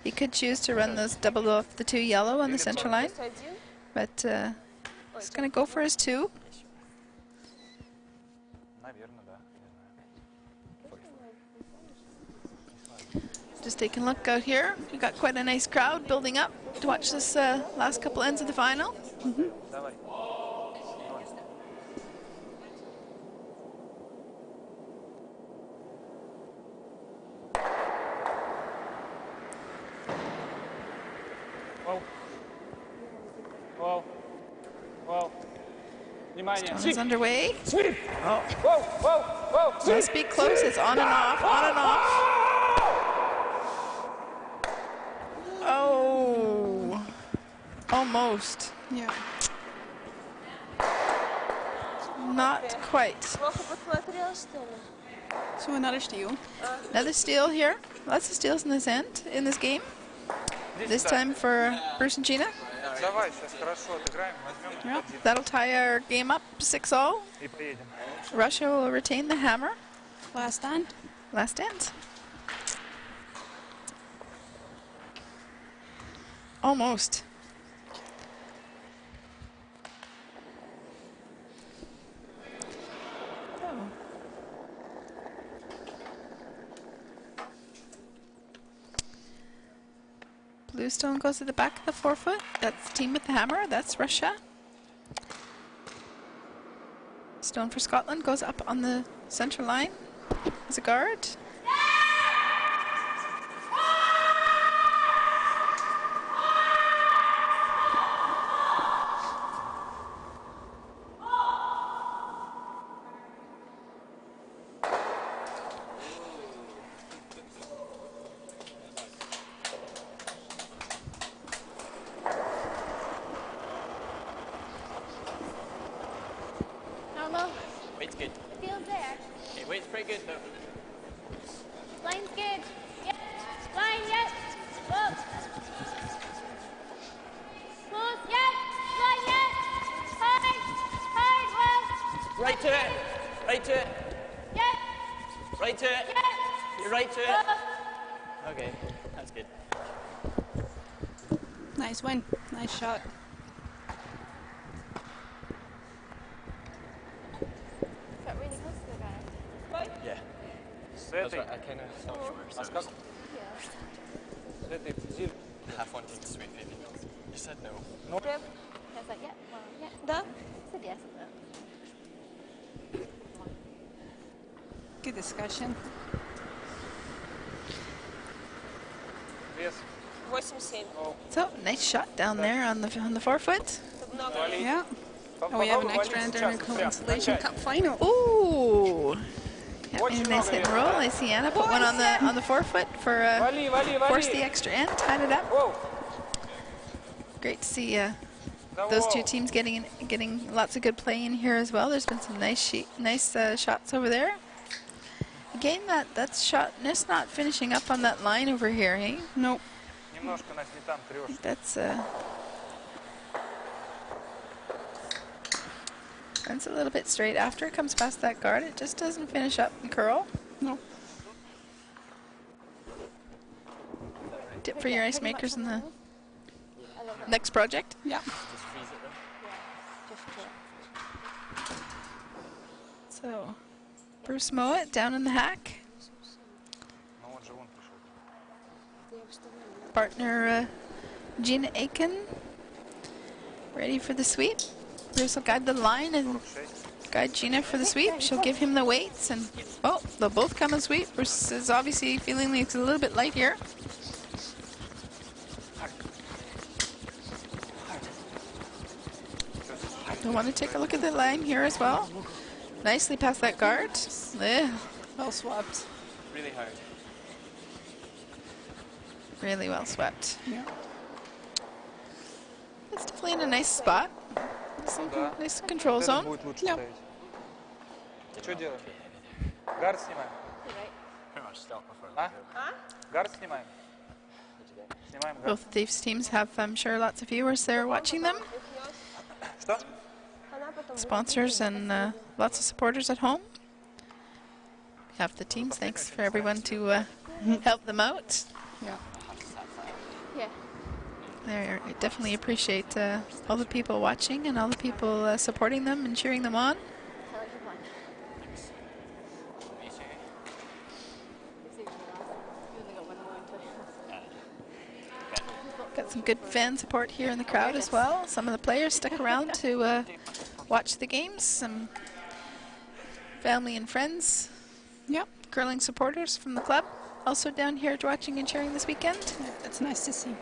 He could choose to run those double off the 2 yellow on the center line, Плюс один. but he's going to go for his 2. Наверное, да. Just taking a look out here. We've got quite a nice crowd building up to watch this last couple ends of the final. Давай. Воу. Воу. Воу. Внимание. One is underway. Воу, воу, воу. Must be close. It's on and off, on and off. Oh, almost. Yeah. Not quite. Плохо посмотрел, что ли? So another steal. Another steal here. Lots of steals in this end, in this game. This time for Bruce and Gina. Давай, сейчас хорошо отыграем, возьмем Yeah. один That'll tie our game up 6-0. и поедем. Russia will retain the hammer. Last stand. Last end. Almost. Blue stone goes to the back of the 4-foot. That's the team with the hammer. That's Russia. Stone for Scotland goes up on the center line as a guard. Normal. Wait's good. Field's there. Okay, wait's pretty good though. Line's good. Yep. Line, yep. Up. Close, yep. Line, yep. Hard, well. Right to it. Right to it. Yep. Right to it. Yep. You're right to it. Up. Okay, that's good. Nice win. Nice shot. Got really close to the guy. Yeah. С That's этой, right. I kind of stopped short. а с как? Yeah. С этой зиль. Half wanting to sweep maybe. You said no. I was like, yeah, well, yeah. Да? I said yes. Good discussion. Вес. 8-7. So nice shot down there on the 4-foot. Много. Вали. Yeah. Oh, we have an Попробуй extra валить ender in сейчас. the Прям, Consolation начать. Cup final. Ooh. Yeah, Очень maybe nice много hit and веса, roll. да? I see Anna put one on the 4-foot for Вали, вали, force the вали. extra end, tied it up. Воу. Great to see those two teams getting lots of good play in here as well. There's been some nice shots over there. Again, that shot just not finishing up on that line over here, hey? Nope. Немножко, Настя, не там трешь. That's runs a little bit straight after it comes past that guard. It just doesn't finish up and curl. No. Tip for your ice makers in the next project. Yeah. Just freeze it though. So, Bruce Mouat down in the hack. Ну он же вон пришел. Partner Gina Aitken ready for the sweep. Bruce will guide the line and guide Gina for the sweep. She'll give him the weights and oh, they'll both come and sweep. Bruce is obviously feeling like it's a little bit light here. You'll want to take a look at the line here as well. Nicely past that guard. Well swept. Really hard. Really well swept. Yeah. It's definitely in a nice spot. Nice control zone. Будет лучше Yep. ставить. Что делаем? Гард снимаем. Pretty much stop before А? Гард снимаем. Снимаем гард. Both of these teams have, I'm sure, lots of viewers there watching them. Что? Sponsors and lots of supporters at home. Have the teams. Thanks for everyone to help them out. Yeah. Yeah. There, I definitely appreciate all the people watching and all the people supporting them and cheering them on. I like the plan. You only got one more into. Got some good fan support here in the crowd as well. Some of the players stuck around to watch the games. Some family and friends. Yep. Curling supporters from the club also down here watching and cheering this weekend. Yeah, it's nice to see.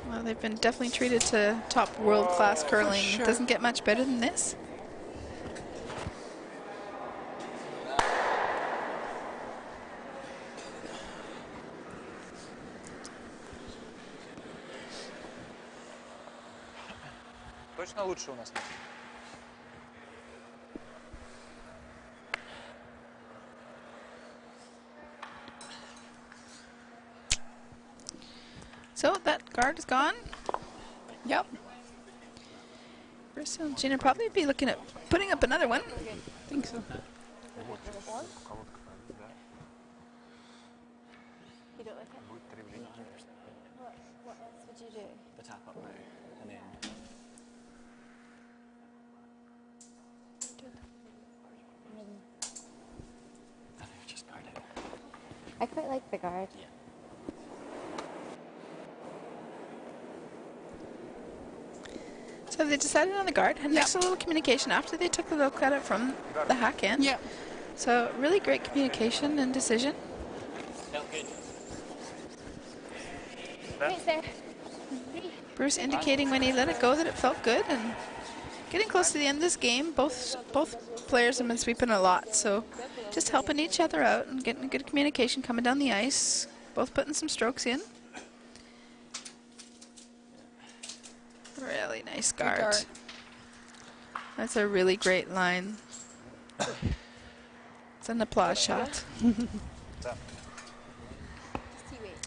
Well, they've been definitely treated to top world-class curling. sure. It doesn't get much better than this. Точно лучше у нас? So that guard is gone. Yep. Bruce and Gina probably be looking at putting up another one. I think so. You don't like it? What else would you do? The tap up now, and then I think just guard it. I quite like the guard. Yeah. So they decided on the guard. Had next a little communication after they took the look at it from the hack end. Yeah. So really great communication and decision. Felt good. Right there. Bruce indicating when he let it go that it felt good, and getting close to the end of this game, both players have been sweeping a lot, so just helping each other out and getting good communication coming down the ice, both putting some strokes in. Really nice guard. guard. That's a really great line. It's an applause shot. Да.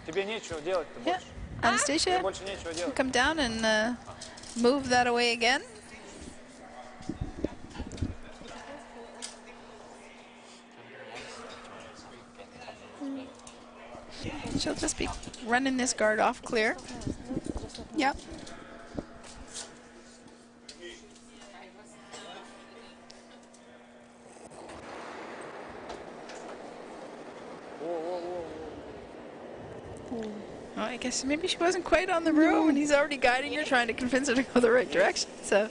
Тебе нечего делать-то Yeah. больше. Anastasia, Тебе больше нечего делать. come down and move that away again. She'll just be running this guard off clear. Yep. Well, I guess maybe she wasn't quite on the room and he's already guiding her, trying to convince her to go the right direction. So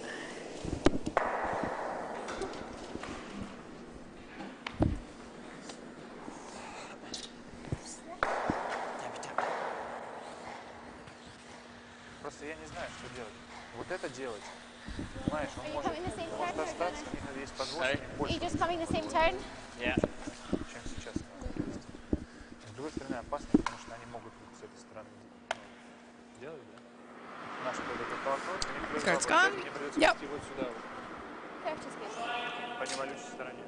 Просто я не знаю, что делать. Вот это делать. Понимаешь, он Are you может coming the same может turn? остаться, у них есть подвоз, у Sorry? них Are больше, you just coming the same turn? Yeah. чем сейчас. С другой стороны, опасно, потому что они могут вот с этой стороны делать, да? Наша вот этот поворот, и мне придется Guard's обойти, gone. мне придется Yep. идти вот сюда, вот, Purchase good. по невалющей стороне.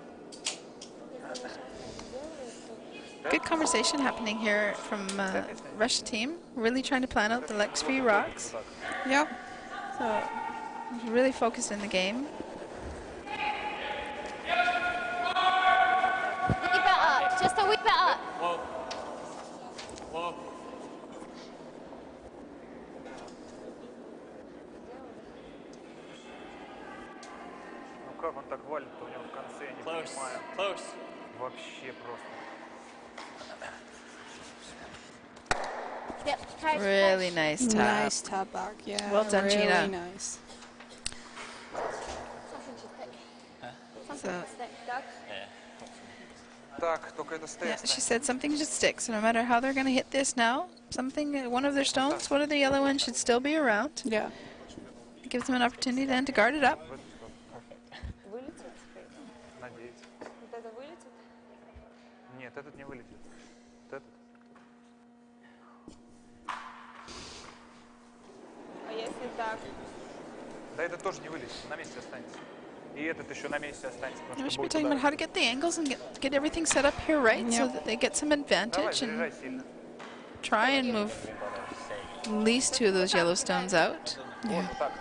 Good conversation happening here from Russia team. Really trying to plan out the next few rocks. Вот так. Yep. So really focused in the game. Wee bit up, just a wee bit up. Whoa. Whoa. Ну как он так валит-то у него в конце, я не Close. понимаю. Close. Вообще просто. Yep, crouch, Really crouch. nice tap. Nice tap back. Yeah. Well done, really Gina. Nice. Something should stick. Something So- should stick. Doug? Yeah. Так, только это Yeah, стоит. she said something should stick. So no matter how they're going to hit this now, something, one of their stones, one of the yellow ones should still be around. Yeah. It gives them an opportunity then to guard it up. Вылетит? Надеюсь. Вот это вылетит? Нет, этот не вылетит. Вот этот. А если так? Да этот тоже не вылетит, на месте останется. И этот еще на месте останется, We потому should что be будет talking about удар. how to get the angles and get everything set up here right so Yep. that they get some Давай, advantage and заряжай сильно. try and move at least two of those yellow stones out. Вот так.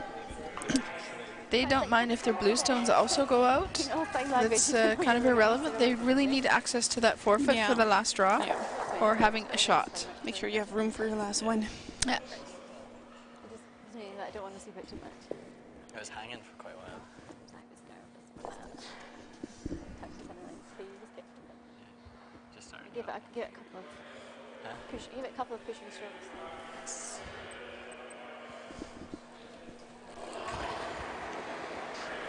They don't mind if their blue stones also go out. Oh, sign language. That's kind of irrelevant. They really need access to that forfeit Yeah. for the last draw Yeah. or having a shot. Make sure you have room for your last one. Yeah. It just means that I don't want to sleep it too much. It was hanging for quite a while. I was nervous. Touches something like so you just get Just started. give it a couple of Huh? give it a couple of pushing strokes.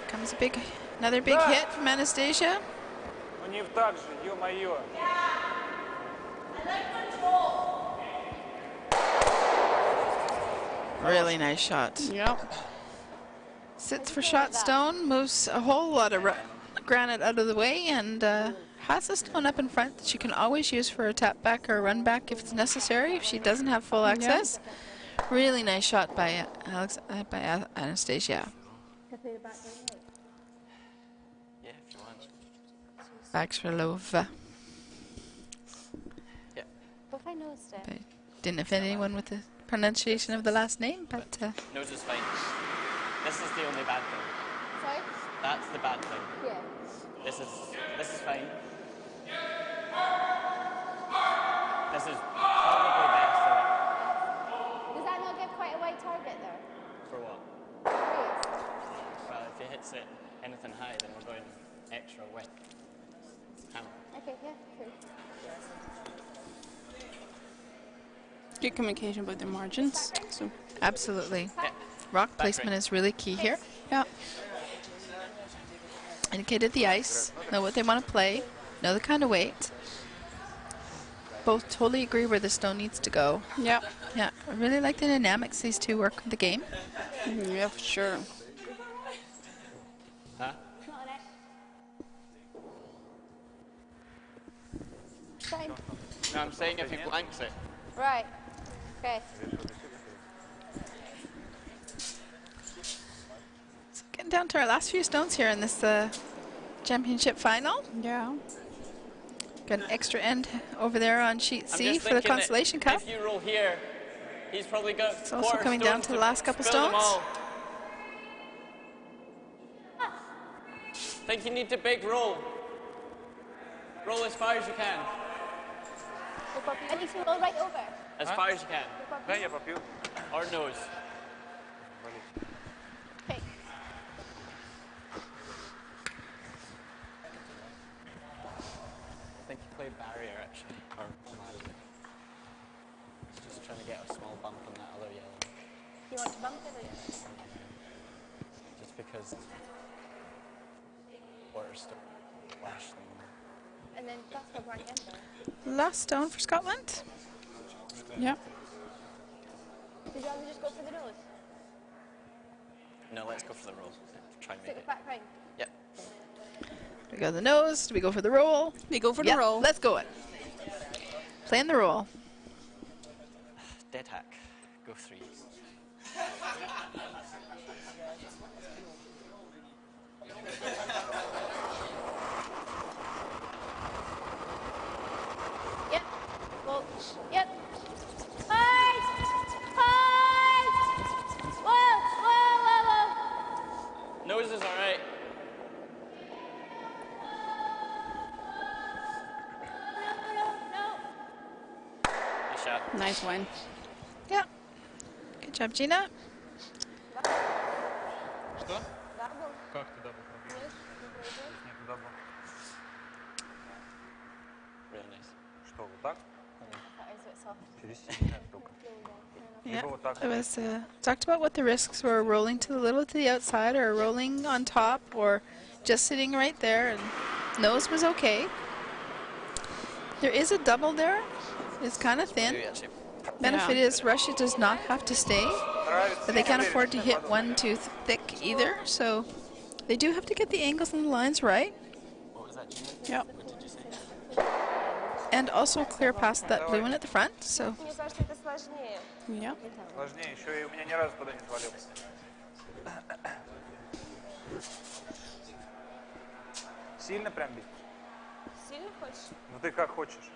Comes another big hit from Anastasia. Ну не так же, ё-моё. Really nice shot. Yep. Sits for shot stone, moves a whole lot of granite out of the way, and has a stone up in front that she can always use for a tap back or a run back if it's necessary, if she doesn't have full access. Really nice shot by Anastasia. Yeah, if you want. Bryzgalova. Yeah. Go find nose step. I didn't offend anyone with the pronunciation of the last name, but Nose is fine. This is the only bad thing. Sorry? That's the bad thing. Yeah. This is fine. This is probably best of it. Does that not give quite a wide target there? For what? Raised. Well, if he hits it anything high, then we're going extra wet. Hammer. Okay, yeah, cool. Good communication about the margins. So absolutely. Yeah. Rock Back placement right. is really key here. yeah. Indicated the ice, know what they want to play, know the kind of weight. Both totally agree where the stone needs to go. Yeah. Yeah, I really like the dynamics these two work in the game. Yeah, for sure. Huh? Not on it. Fine. No, I'm saying if he blanks it. Right. Okay. So getting down to our last few stones here in this championship final. Yeah. Got an extra end over there on sheet I'm C just for the thinking that Consolation Cup. If you roll here, he's probably got It's also quarter coming down stones to the last couple spill them stones. all. Think you need to big roll. Roll as far as you can. I need to roll right over. As far as you can. Да, я попью. Or nose. Okay. I think he played barrier actually. Or magic. Just trying to get a small bump on that other yellow. You want to bump it or Just because quarter stone flash them. and then that's the right end though. Last stone for Scotland. Yeah. Did you rather just go for the nose? No, let's go for the roll. Try and make Stick it. it back right. Yep. We go the nose. Do we go for the roll? We go for Yeah, the roll. let's go it. Playing the roll. Dead hack. Go 3. Yeah. Nice one. Yeah. Good job, Gina. Что? Дабл? Как ты дабл пробил? Нет, не пройдет. Нету дабла. Really nice. Что, вот так? That is a bit soft. Через сильно только. Yeah. Либо вот так. It was talked about what the risks were: rolling to a little to the outside, or rolling on top, or just sitting right there. And nose was okay. There is a double there. It's kind of thin. Maybe actually. Benefit is Russia does not have to stay, Нравится. but they can't afford to hit one too thick either. So they do have to get the angles and the lines right, What was that, Gina? Yep. What did you say? and also clear past that blue one at the front. So Мне кажется, это сложнее. Yeah. Сложнее. Еще и у меня ни разу туда не свалился. Сильно прям бить? Сильно хочешь? Ну ты как хочешь.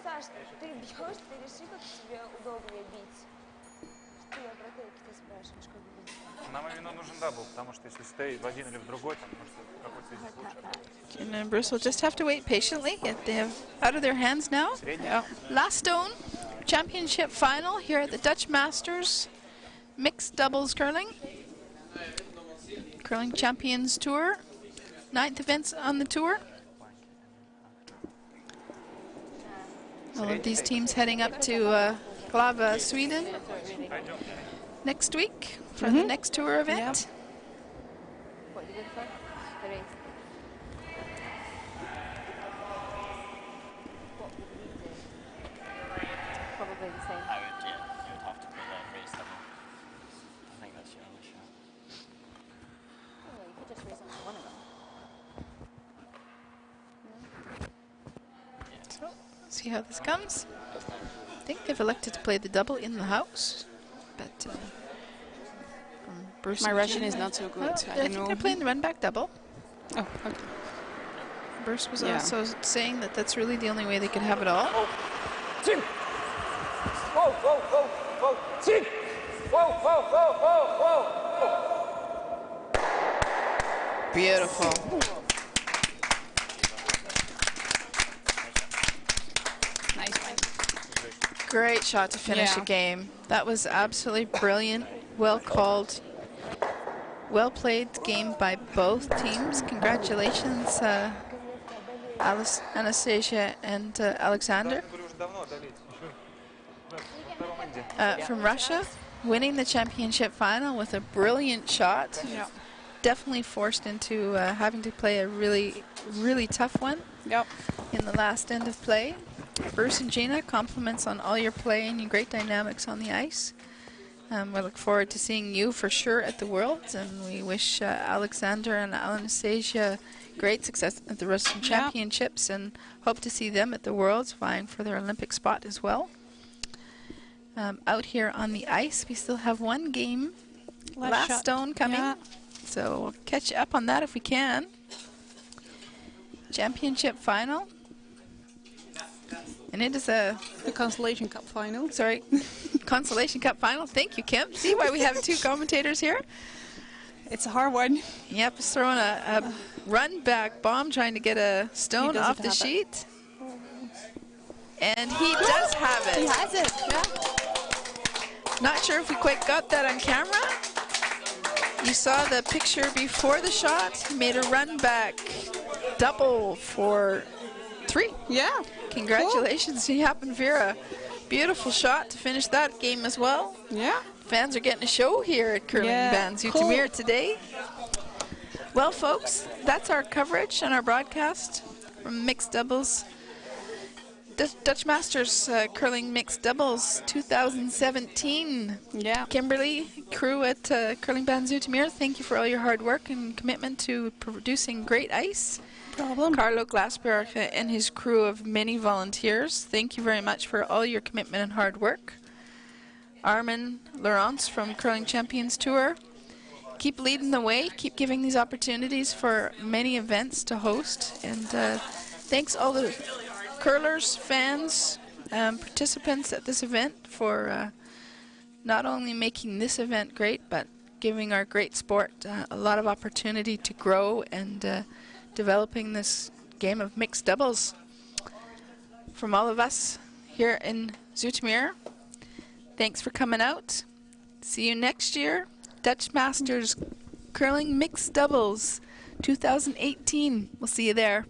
Саш, ты бьешь, ты реши, как тебе удобнее бить. Ты на протейке ты спрашиваешь, как бить. Нам именно нужен дабл, потому что если стоит в один или в другой, там, может, какой-то из них лучше. Gina and Bruce will just have to wait patiently. They have out of their hands now. Yeah. Last stone championship final here at the Dutch Masters mixed doubles curling. Curling Champions Tour. 9th events on the tour. All of these teams heading up to Glava, Sweden next week for the next tour event. What are you going for? The race. What would we do? Probably the same. I would, yeah. You would have to play that race double. I think that's your only shot. Oh, you could just race onto one of them. See how this comes. I think they've elected to play the double in the house, but Bruce My and Russian Gina- is not so good. Oh, I I don't think know. they're playing the run back double. Oh, okay. Bruce was Yeah. also saying that that's really the only way they could have it all. Тим! Воу, воу, воу, воу! Тим! Воу, воу, воу, воу, воу! Beautiful. Nice one. Great shot to finish Yeah. a game. That was absolutely brilliant. Well called. Well played game by both teams. Congratulations, Anastasia and Alexander. Были уже давно одолеть. Во втором энде. From Russia, winning the championship final with a brilliant shot. Yeah. Definitely forced into having to play a really, really tough one Yep. in the last end of play. Bruce and Gina, compliments on all your play and your great dynamics on the ice. We look forward to seeing you for sure at the Worlds, and we wish Alexander and Anastasia great success at the Russian Yeah. Championships, and hope to see them at the Worlds vying for their Olympic spot as well. Out here on the ice, we still have one game, last shot. stone coming, Yeah. so we'll catch up on that if we can. Championship final. And it is a, The Consolation Cup final. sorry, Consolation Cup final. Thank you, Kim. See why we have two commentators here? It's a hard one. Yep, he's throwing a run back bomb trying to get a stone doesn't off the have it. sheet. And he does have He it. has it. Yeah. Not sure if we quite got that on camera. You saw the picture before the shot. He made a run back double for 3. Yeah. Congratulations to Yappen Vera. Beautiful shot to finish that game as well. Yeah. Fans are getting a show here at Curling Yeah, Van Zoetermeer today. Well, folks, that's our coverage and our broadcast from Mixed Doubles. Dutch Masters Curling Mixed Doubles 2017. Yeah. Kimberly, crew at Curling Van Zoetermeer, thank you for all your hard work and commitment to producing great ice. Problem. Carlo Glasberg and his crew of many volunteers, thank you very much for all your commitment and hard work. Armin Laurence from Curling Champions Tour, keep leading the way, keep giving these opportunities for many events to host, and thanks all the curlers, fans, participants at this event for not only making this event great, but giving our great sport a lot of opportunity to grow and developing this game of mixed doubles. From all of us here in Zoetermeer. Thanks for coming out. See you next year. Dutch Masters Curling Mixed Doubles 2018. We'll see you there.